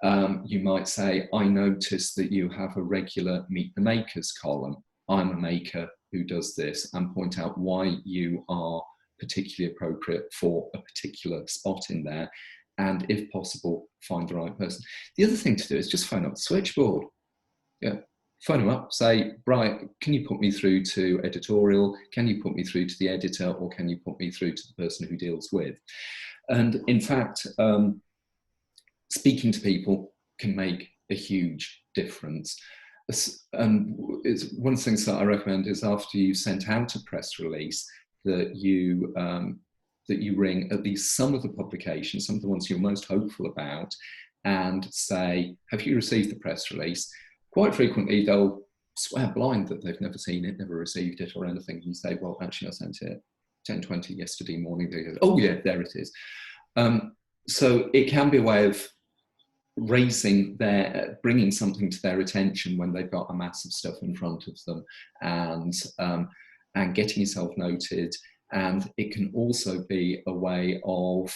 B: You might say, I noticed that you have a regular Meet the Makers column. I'm a maker who does this, and point out why you are particularly appropriate for a particular spot in there. And if possible, find the right person. The other thing to do is just phone up the switchboard. Yeah. Phone them up, say, right, can you put me through to editorial? Can you put me through to the editor? Or can you put me through to the person who deals with? And in fact, speaking to people can make a huge difference. It's one of the things that I recommend is after you've sent out a press release, that you ring at least some of the publications, some of the ones you're most hopeful about, and say, have you received the press release? Quite frequently, they'll swear blind that they've never seen it, never received it or anything. You say, well, actually, I sent it 10:20 yesterday morning. They go, oh, yeah, there it is. So it can be a way of bringing something to their attention when they've got a mass of stuff in front of them, and getting yourself noted. And it can also be a way of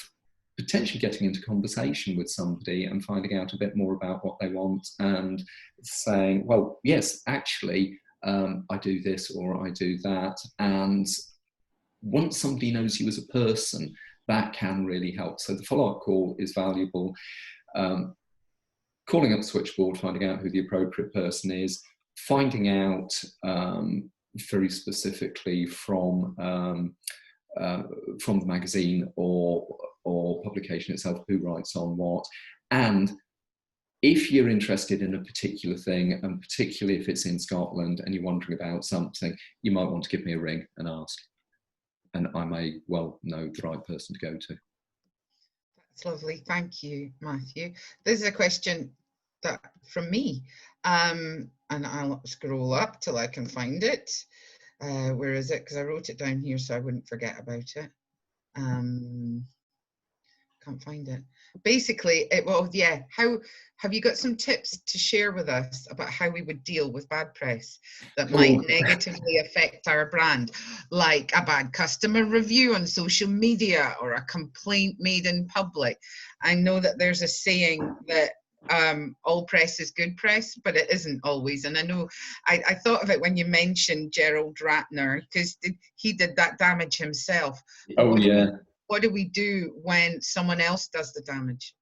B: potentially getting into conversation with somebody and finding out a bit more about what they want, and saying, well, yes, actually, I do this or I do that. And once somebody knows you as a person, that can really help. So the follow-up call is valuable. Calling up the switchboard, finding out who the appropriate person is, finding out very specifically from the magazine or publication itself who writes on what. And if you're interested in a particular thing, and particularly if it's in Scotland and you're wondering about something, you might want to give me a ring and ask, and I may well know the right person to go to.
C: That's lovely. Thank you, Matthew. This is a question from me, and I'll scroll up till I can find it. Where is it? Because I wrote it down here so I wouldn't forget about it. Can't find it. Basically, how have you got some tips to share with us about how we would deal with bad press that might negatively affect our brand, like a bad customer review on social media or a complaint made in public? I know that there's a saying that all press is good press, but it isn't always. And I know I thought of it when you mentioned Gerald Ratner, because he did that damage himself.
B: Oh, yeah.
C: What do we do when someone else does the damage?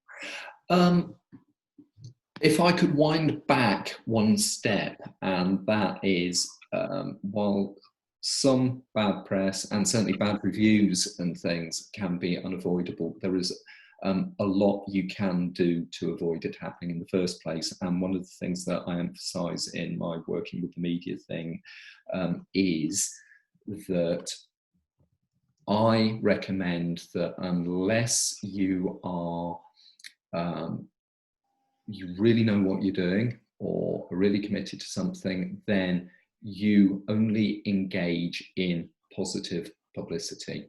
B: If I could wind back one step, and that is, while some bad press and certainly bad reviews and things can be unavoidable, there is a lot you can do to avoid it happening in the first place. And one of the things that I emphasize in my working with the media thing is that I recommend that unless you are, you really know what you're doing, or are really committed to something, then you only engage in positive publicity.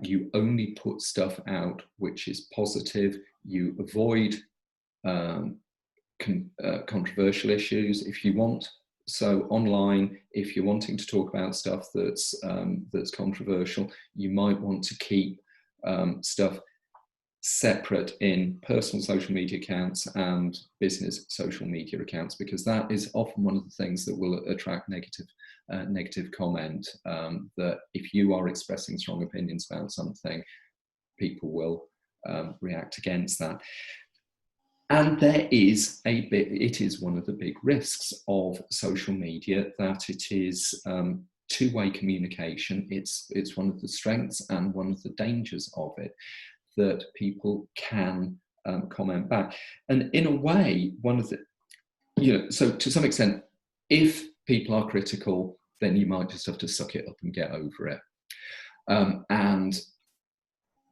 B: You only put stuff out which is positive. You avoid controversial issues if you want. So online, if you're wanting to talk about stuff that's controversial, you might want to keep stuff separate in personal social media accounts and business social media accounts, because that is often one of the things that will attract negative comment. That if you are expressing strong opinions about something, people will react against that. And there is it is one of the big risks of social media, that it is two-way communication. It's one of the strengths and one of the dangers of it, that people can comment back. And in a way, one of the, so to some extent, if people are critical, then you might just have to suck it up and get over it. And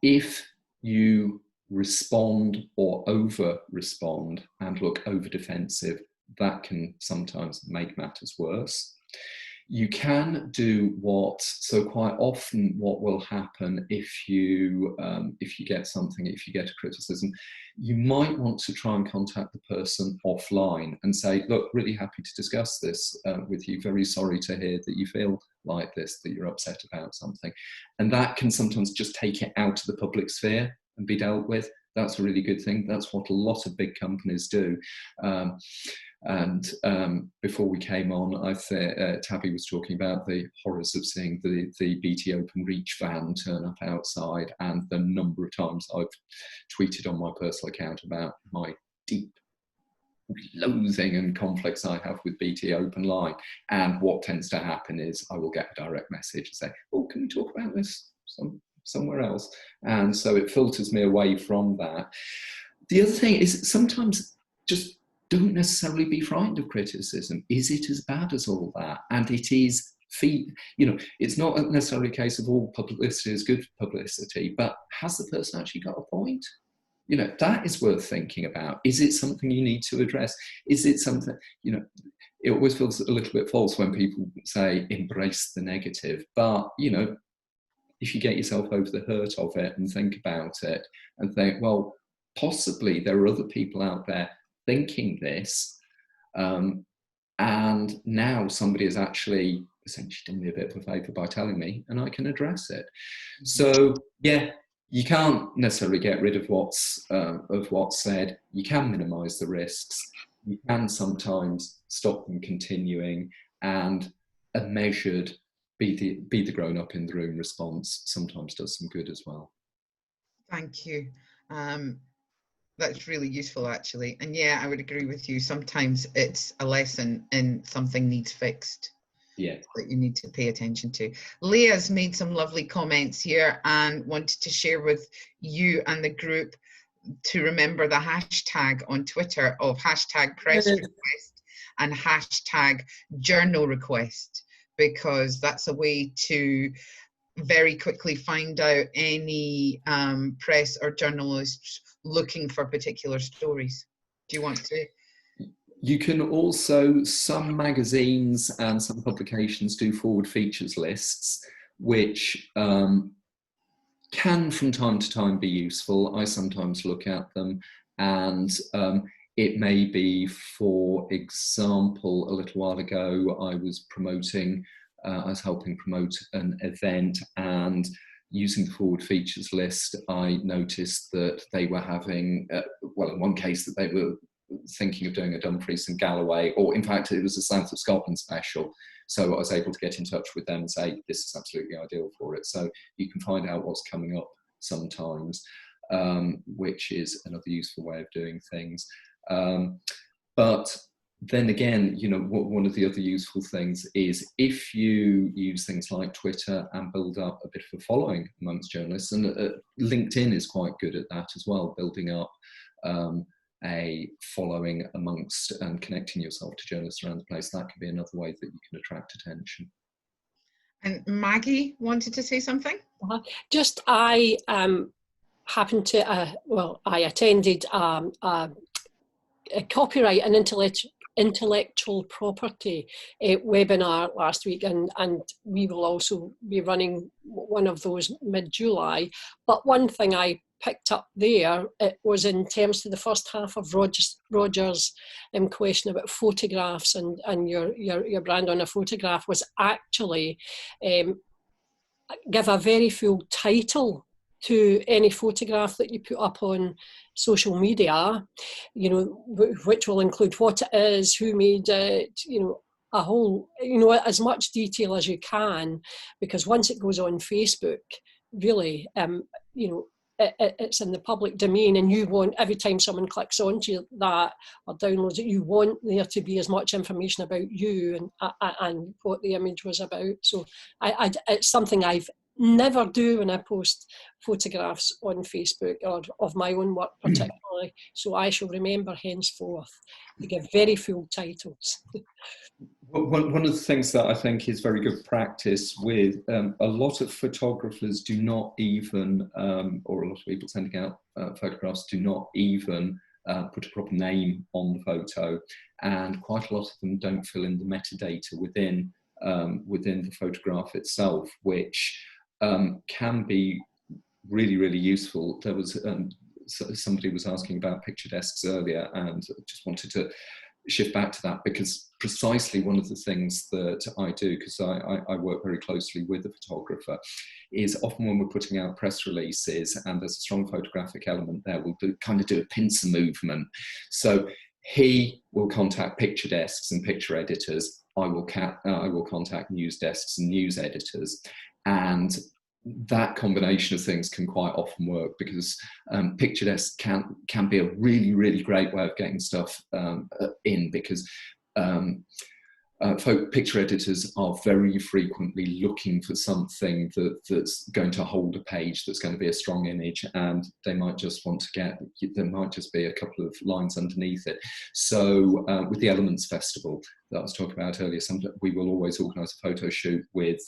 B: if you respond or over respond and look over defensive, that can sometimes make matters worse. You can do so quite often what will happen if you get something, if you get a criticism, you might want to try and contact the person offline and say, look, really happy to discuss this with you. Very sorry to hear that you feel like this, that you're upset about something. And that can sometimes just take it out of the public sphere and be dealt with. That's a really good thing. That's what a lot of big companies do. Before we came on, Tabby was talking about the horrors of seeing the BT Open Reach van turn up outside, and the number of times I've tweeted on my personal account about my deep loathing and conflicts I have with BT Open Line. And what tends to happen is I will get a direct message and say, oh, can we talk about this somewhere else? And so it filters me away from that. The other thing is, sometimes just don't necessarily be frightened of criticism. Is it as bad as all that? And it is it's not necessarily a case of all publicity is good publicity, but has the person actually got a point? That is worth thinking about. Is it something you need to address? Is it something, it always feels a little bit false when people say embrace the negative, but if you get yourself over the hurt of it and think about it and think, well, possibly there are other people out there thinking this, and now somebody has actually essentially done me a bit of a favour by telling me, and I can address it. So yeah, you can't necessarily get rid of what's said. You can minimise the risks. You can sometimes stop them continuing, and a measured be the grown up in the room response sometimes does some good as well.
C: Thank you. That's really useful, actually. And yeah, I would agree with you. Sometimes it's a lesson in something needs fixed. Yeah. That you need to pay attention to. Leah's made some lovely comments here and wanted to share with you and the group to remember the hashtag on Twitter of hashtag press request and hashtag journal request, because that's a way to very quickly find out any press or journalists looking for particular stories. Do you want to?
B: You can also, some magazines and some publications do forward features lists, which can from time to time be useful. I sometimes look at them, and it may be, for example, a little while ago, I was helping promote an event, and using the forward features list, I noticed that they were having, in one case that they were thinking of doing a Dumfries and Galloway, or in fact it was a South of Scotland special. So I was able to get in touch with them and say, this is absolutely ideal for it. So you can find out what's coming up sometimes, which is another useful way of doing things. But then again, one of the other useful things is if you use things like Twitter and build up a bit of a following amongst journalists, and LinkedIn is quite good at that as well, building up a following amongst and connecting yourself to journalists around the place. That could be another way that you can attract attention.
C: And Maggie wanted to say something?
A: Just I happened to, I attended copyright and intellectual property webinar last week, and we will also be running one of those mid-July. But one thing I picked up there, it was in terms of the first half of Roger's question about photographs and your brand on a photograph, was actually give a very full title to any photograph that you put up on social media, you know, which will include what it is, who made it, you know, a whole, you know, as much detail as you can, because once it goes on Facebook, really, you know, it's in the public domain, and you want, every time someone clicks onto that or downloads it, you want there to be as much information about you and what the image was about. So it's something I've never do when I post photographs on Facebook, or of my own work particularly. So I shall remember henceforth to give very full titles.
B: One of the things that I think is very good practice with a lot of photographers do not even, or a lot of people sending out photographs do not even put a proper name on the photo, and quite a lot of them don't fill in the metadata within the photograph itself, which can be really, really useful. There was somebody was asking about picture desks earlier, and I just wanted to shift back to that, because precisely one of the things that I do, because I work very closely with the photographer, is often when we're putting out press releases and there's a strong photographic element there, we'll kind of do a pincer movement. So he will contact picture desks and picture editors. I will contact news desks and news editors, and that combination of things can quite often work, because picture desks can be a really, really great way of getting stuff in, because picture editors are very frequently looking for something that's going to hold a page, that's going to be a strong image, and they might just want to there might just be a couple of lines underneath it. So with the Elements Festival that I was talking about earlier, we will always organise a photo shoot with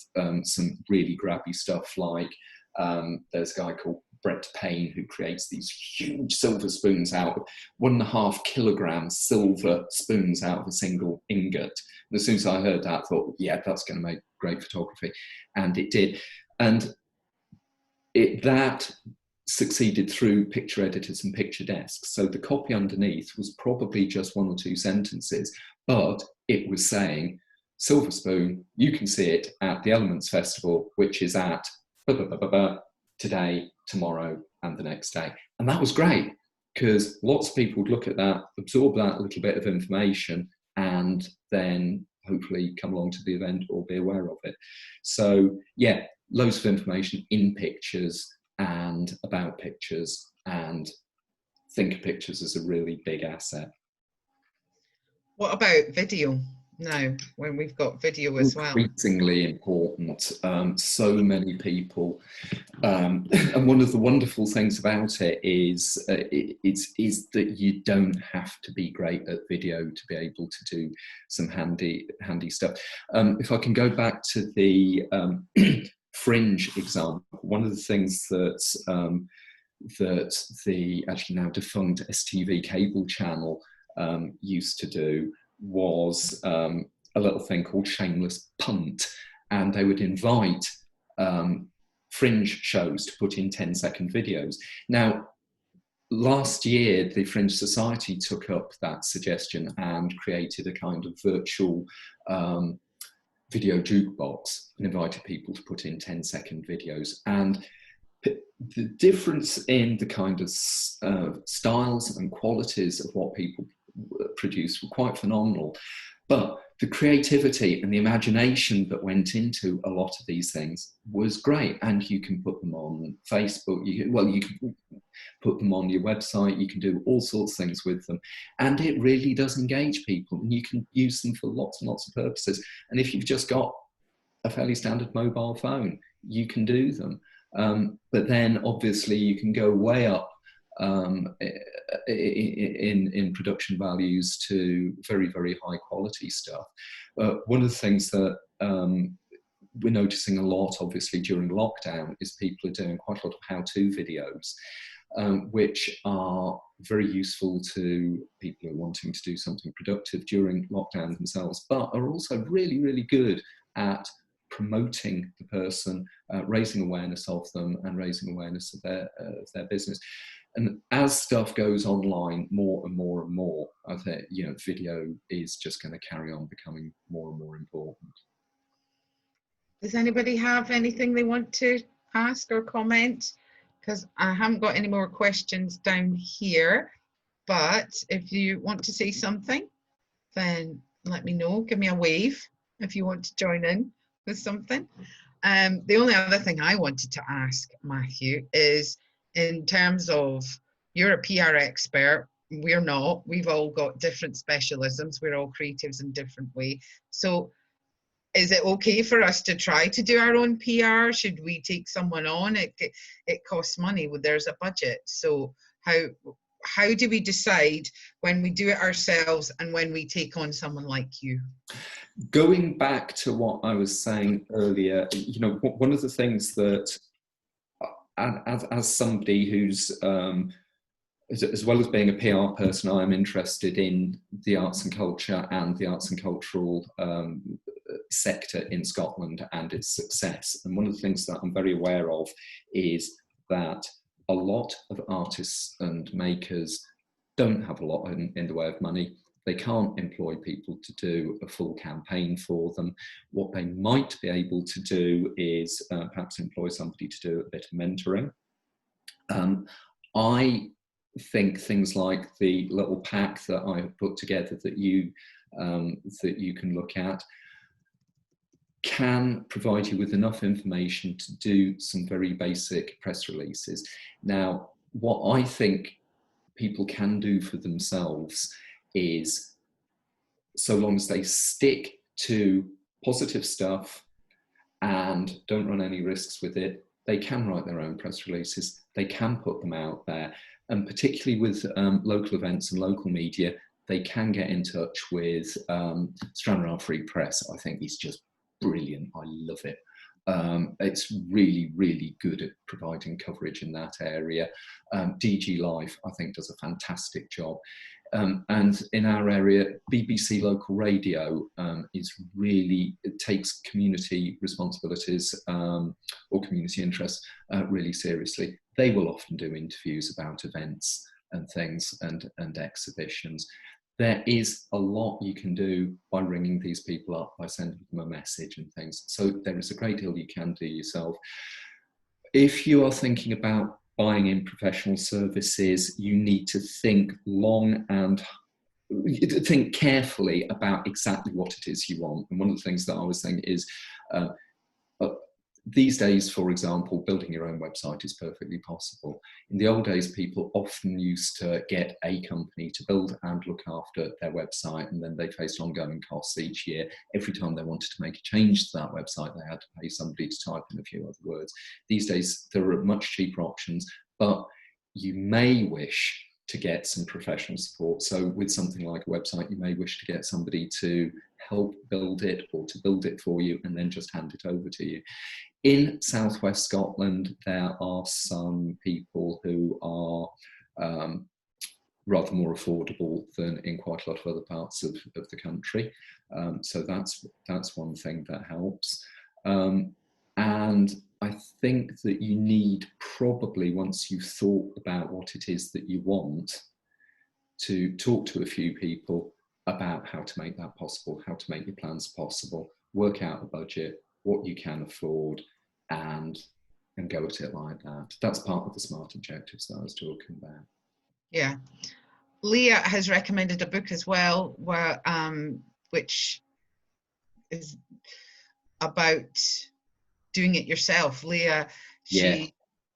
B: some really grabby stuff, like there's a guy called Brett Payne who creates these huge silver spoons out of 1.5 kilogram silver spoons out of a single ingot. And as soon as I heard that, I thought, yeah, that's going to make great photography. And it did. And that succeeded through picture editors and picture desks. So the copy underneath was probably just 1 or 2 sentences, but it was saying, silver spoon, you can see it at the Elements Festival, which is at today, tomorrow, and the next day. And that was great, because lots of people would look at that, absorb that little bit of information, and then hopefully come along to the event or be aware of it. So yeah, loads of information in pictures and about pictures, and think of pictures as a really big asset.
C: What about video now, when we've got video as well?
B: Increasingly important. So many people, and one of the wonderful things about it is that you don't have to be great at video to be able to do some handy stuff. If I can go back to the Fringe example, one of the things that the actually now defunct STV cable channel used to do was a little thing called Shameless Punt, and they would invite Fringe shows to put in 10-second videos. Now, last year, the Fringe Society took up that suggestion and created a kind of virtual video jukebox and invited people to put in 10-second videos. And the difference in the kind of styles and qualities of what people produced were quite phenomenal, but the creativity and the imagination that went into a lot of these things was great. And you can put them on Facebook, you can put them on your website, you can do all sorts of things with them, and it really does engage people, and you can use them for lots and lots of purposes. And if you've just got a fairly standard mobile phone, you can do them. But then obviously you can go way up in production values to very, very high quality stuff. One of the things that we're noticing a lot, obviously, during lockdown, is people are doing quite a lot of how-to videos. which are very useful to people who are wanting to do something productive during lockdown themselves, but are also really, really good at promoting the person, raising awareness of them, and raising awareness of their business. And as stuff goes online more and more and more, I think, you know, video is just going to carry on becoming more and more important.
C: Does anybody have anything they want to ask or comment? Because I haven't got any more questions down here, but if you want to say something, then let me know. Give me a wave if you want to join in with something. The only other thing I wanted to ask, Matthew, is in terms of, you're a PR expert, we're not. We've all got different specialisms. We're all creatives in different way. So is it okay for us to try to do our own PR? Should we take someone on? It costs money. There's a budget. So how do we decide when we do it ourselves and when we take on someone like you?
B: Going back to what I was saying earlier, you know, one of the things that, as somebody who's, as well as being a PR person, I am interested in the arts and culture and the arts and cultural sector in Scotland and its success. And one of the things that I'm very aware of is that a lot of artists and makers don't have a lot in the way of money. They can't employ people to do a full campaign for them. What they might be able to do is perhaps employ somebody to do a bit of mentoring. I think things like the little pack that I have put together that you can look at can provide you with enough information to do some very basic press releases. Now, what I think people can do for themselves is, so long as they stick to positive stuff and don't run any risks with it, they can write their own press releases, they can put them out there. And particularly with local events and local media, they can get in touch with Stranraer Free Press. I think it's just brilliant. I love it. It's really, really good at providing coverage in that area. DG Live, I think, does a fantastic job. And in our area, BBC Local Radio is really, it takes community responsibilities or community interests really seriously. They will often do interviews about events and things and exhibitions. There is a lot you can do by ringing these people up, by sending them a message and things. So there is a great deal you can do yourself. If you are thinking about buying in professional services, you need to think long and think carefully about exactly what it is you want. And one of the things that I was saying is, these days, for example, building your own website is perfectly possible. In the old days, people often used to get a company to build and look after their website, and then they faced ongoing costs each year. Every time they wanted to make a change to that website, they had to pay somebody to type in a few other words. These days, there are much cheaper options, but you may wish to get some professional support. So with something like a website, you may wish to get somebody to help build it or to build it for you and then just hand it over to you. In Southwest Scotland, there are some people who are rather more affordable than in quite a lot of other parts of the country. So that's one thing that helps. And I think that you need, probably once you've thought about what it is that you want, to talk to a few people about how to make that possible, how to make your plans possible, work out a budget, what you can afford, and go at it like that. That's part of the SMART objectives that I was talking about.
C: Yeah. Leah has recommended a book as well, where, which is about doing it yourself. Leah, she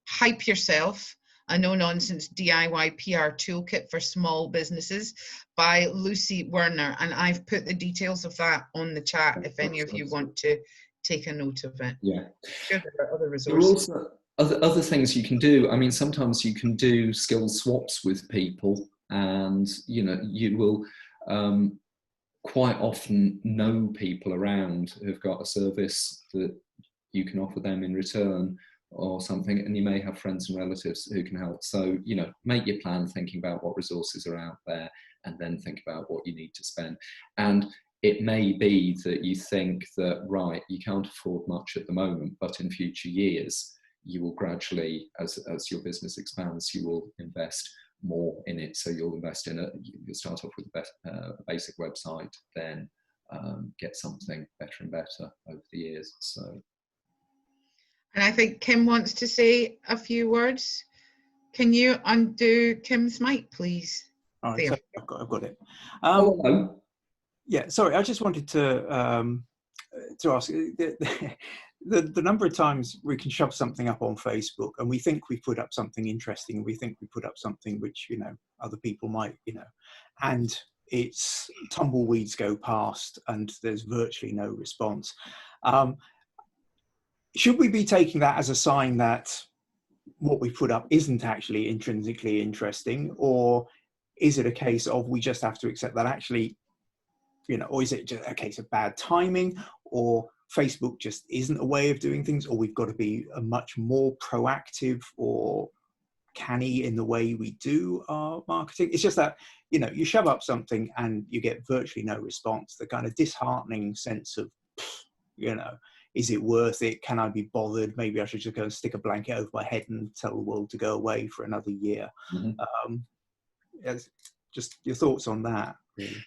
C: Hype Yourself, a no-nonsense DIY PR toolkit for small businesses by Lucy Werner. And I've put the details of that on the chat if any of you want to take a note of it.
B: Yeah.
C: Sure, there are other resources.
B: There are also other things you can do. I mean, sometimes you can do skill swaps with people, and you know, you will quite often know people around who've got a service that you can offer them in return, or something, and you may have friends and relatives who can help. So, you know, make your plan thinking about what resources are out there, and then think about what you need to spend. And it may be that you think that, right, you can't afford much at the moment, but in future years, you will gradually, as your business expands, you will invest more in it. So you'll invest in you'll start off with a basic website, then get something better and better over the years. So.
C: And I think Kim wants to say a few words. Can you undo Kim's mic, please?
D: All right, so I've got it.
B: Hello.
D: Yeah, sorry, I just wanted to ask the number of times we can shove something up on Facebook and we think we put up something interesting, and we think we put up something which, you know, other people might, you know, and it's tumbleweeds go past and there's virtually no response. Should we be taking that as a sign that what we put up isn't actually intrinsically interesting, or is it a case of we just have to accept that actually, you know, or is it just a case of bad timing, or Facebook just isn't a way of doing things, or we've got to be a much more proactive or canny in the way we do our marketing? It's just that, you know, you shove up something and you get virtually no response. The kind of disheartening sense of, you know, is it worth it? Can I be bothered? Maybe I should just go and stick a blanket over my head and tell the world to go away for another year.
B: Mm-hmm.
D: Just your thoughts on that, really.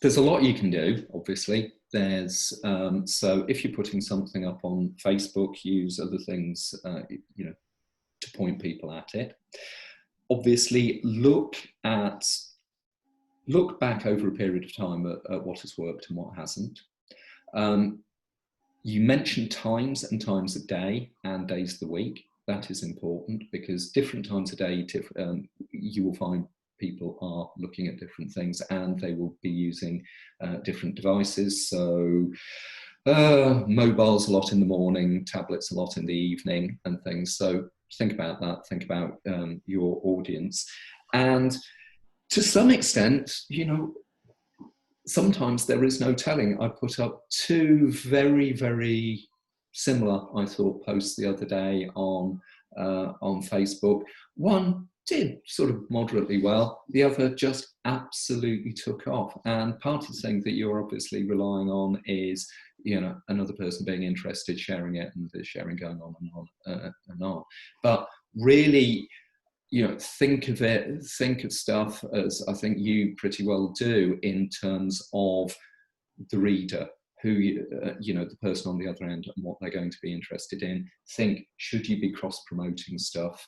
B: There's a lot you can do, obviously. There's so if you're putting something up on Facebook, use other things, you know, to point people at it. Obviously, look back over a period of time at what has worked and what hasn't. You mentioned times and times of day and days of the week. That is important, because different times of day, you will find people are looking at different things, and they will be using different devices. So mobiles a lot in the morning, tablets a lot in the evening, and things. So think about that. Think about your audience. And to some extent, you know, sometimes there is no telling. I put up two very, very similar, I thought, posts the other day on Facebook. One did sort of moderately well. The other just absolutely took off. And part of the thing that you're obviously relying on is, you know, another person being interested, sharing it, and the sharing going on and on and on. But really, you know, think of stuff, as I think you pretty well do, in terms of the reader, who, you know, the person on the other end, and what they're going to be interested in. Think, should you be cross-promoting stuff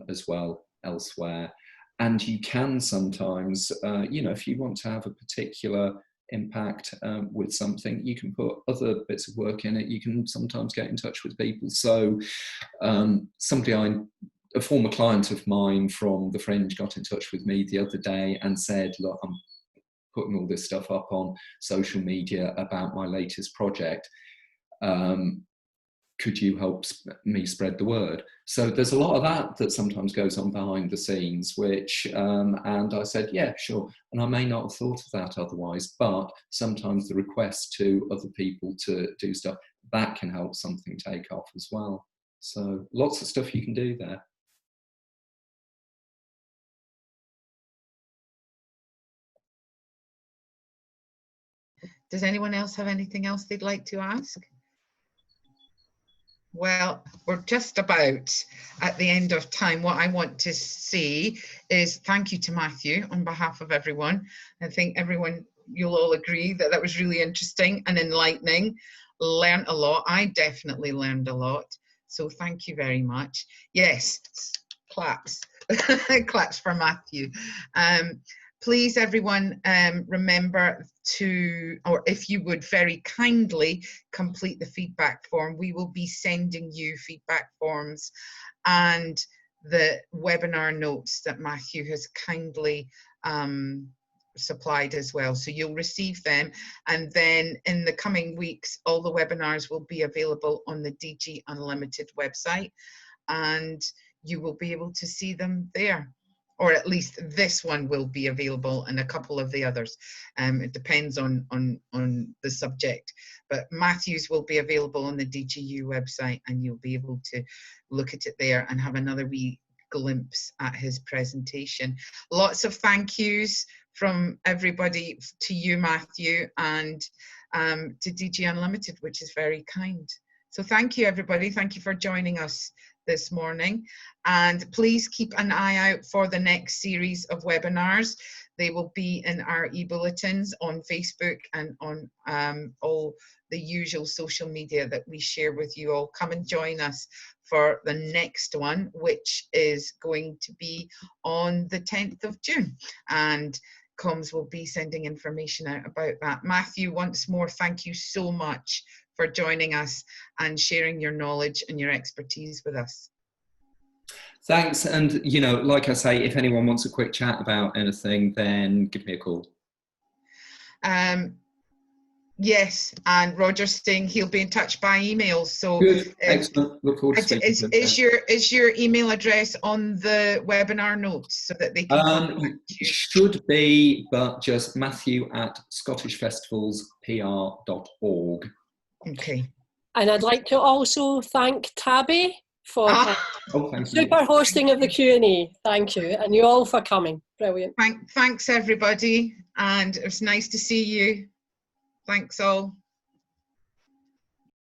B: as well elsewhere? And you can sometimes, you know, if you want to have a particular impact with something, you can put other bits of work in it. You can sometimes get in touch with people. So a former client of mine from the Fringe got in touch with me the other day and said, look, I'm putting all this stuff up on social media about my latest project. Could you help me spread the word? So there's a lot of that sometimes goes on behind the scenes, which, and I said, yeah, sure. And I may not have thought of that otherwise, but sometimes the request to other people to do stuff, that can help something take off as well. So lots of stuff you can do there.
C: Does anyone else have anything else they'd like to ask? Well, we're just about at the end of time. What I want to say is thank you to Matthew on behalf of everyone. I think everyone, you'll all agree that that was really interesting and enlightening. Learned a lot. I definitely learned a lot. So thank you very much. Yes, claps. Claps for Matthew. Please, everyone, remember to, or if you would very kindly complete the feedback form. We will be sending you feedback forms and the webinar notes that Matthew has kindly supplied as well. So you'll receive them. And then in the coming weeks, all the webinars will be available on the DG Unlimited website, and you will be able to see them there. or at least this one will be available, and a couple of the others. It depends on the subject, but Matthew's will be available on the DGU website, and you'll be able to look at it there and have another wee glimpse at his presentation. Lots of thank yous from everybody to you, Matthew, and to DG Unlimited, which is very kind. So thank you, everybody. Thank you for joining us this morning. And please keep an eye out for the next series of webinars. They will be in our e-bulletins on Facebook and on all the usual social media that we share with you all. Come and join us for the next one, which is going to be on the 10th of June. And comms will be sending information out about that. Matthew, once more, thank you so much for joining us and sharing your knowledge and your expertise with us.
B: Thanks. And, you know, like I say, if anyone wants a quick chat about anything, then give me a call.
C: Yes, and Roger's saying he'll be in touch by email. So
B: good, excellent. Look forward to speaking to them.
C: Is your email address on the webinar notes so that they can contact you?
B: Should be, but just matthew@scottishfestivalspr.org.
C: Okay.
A: And I'd like to also thank Tabby for super hosting of the Q&A. Thank you. And you all for coming. Brilliant.
C: Thanks, everybody. And it was nice to see you. Thanks all.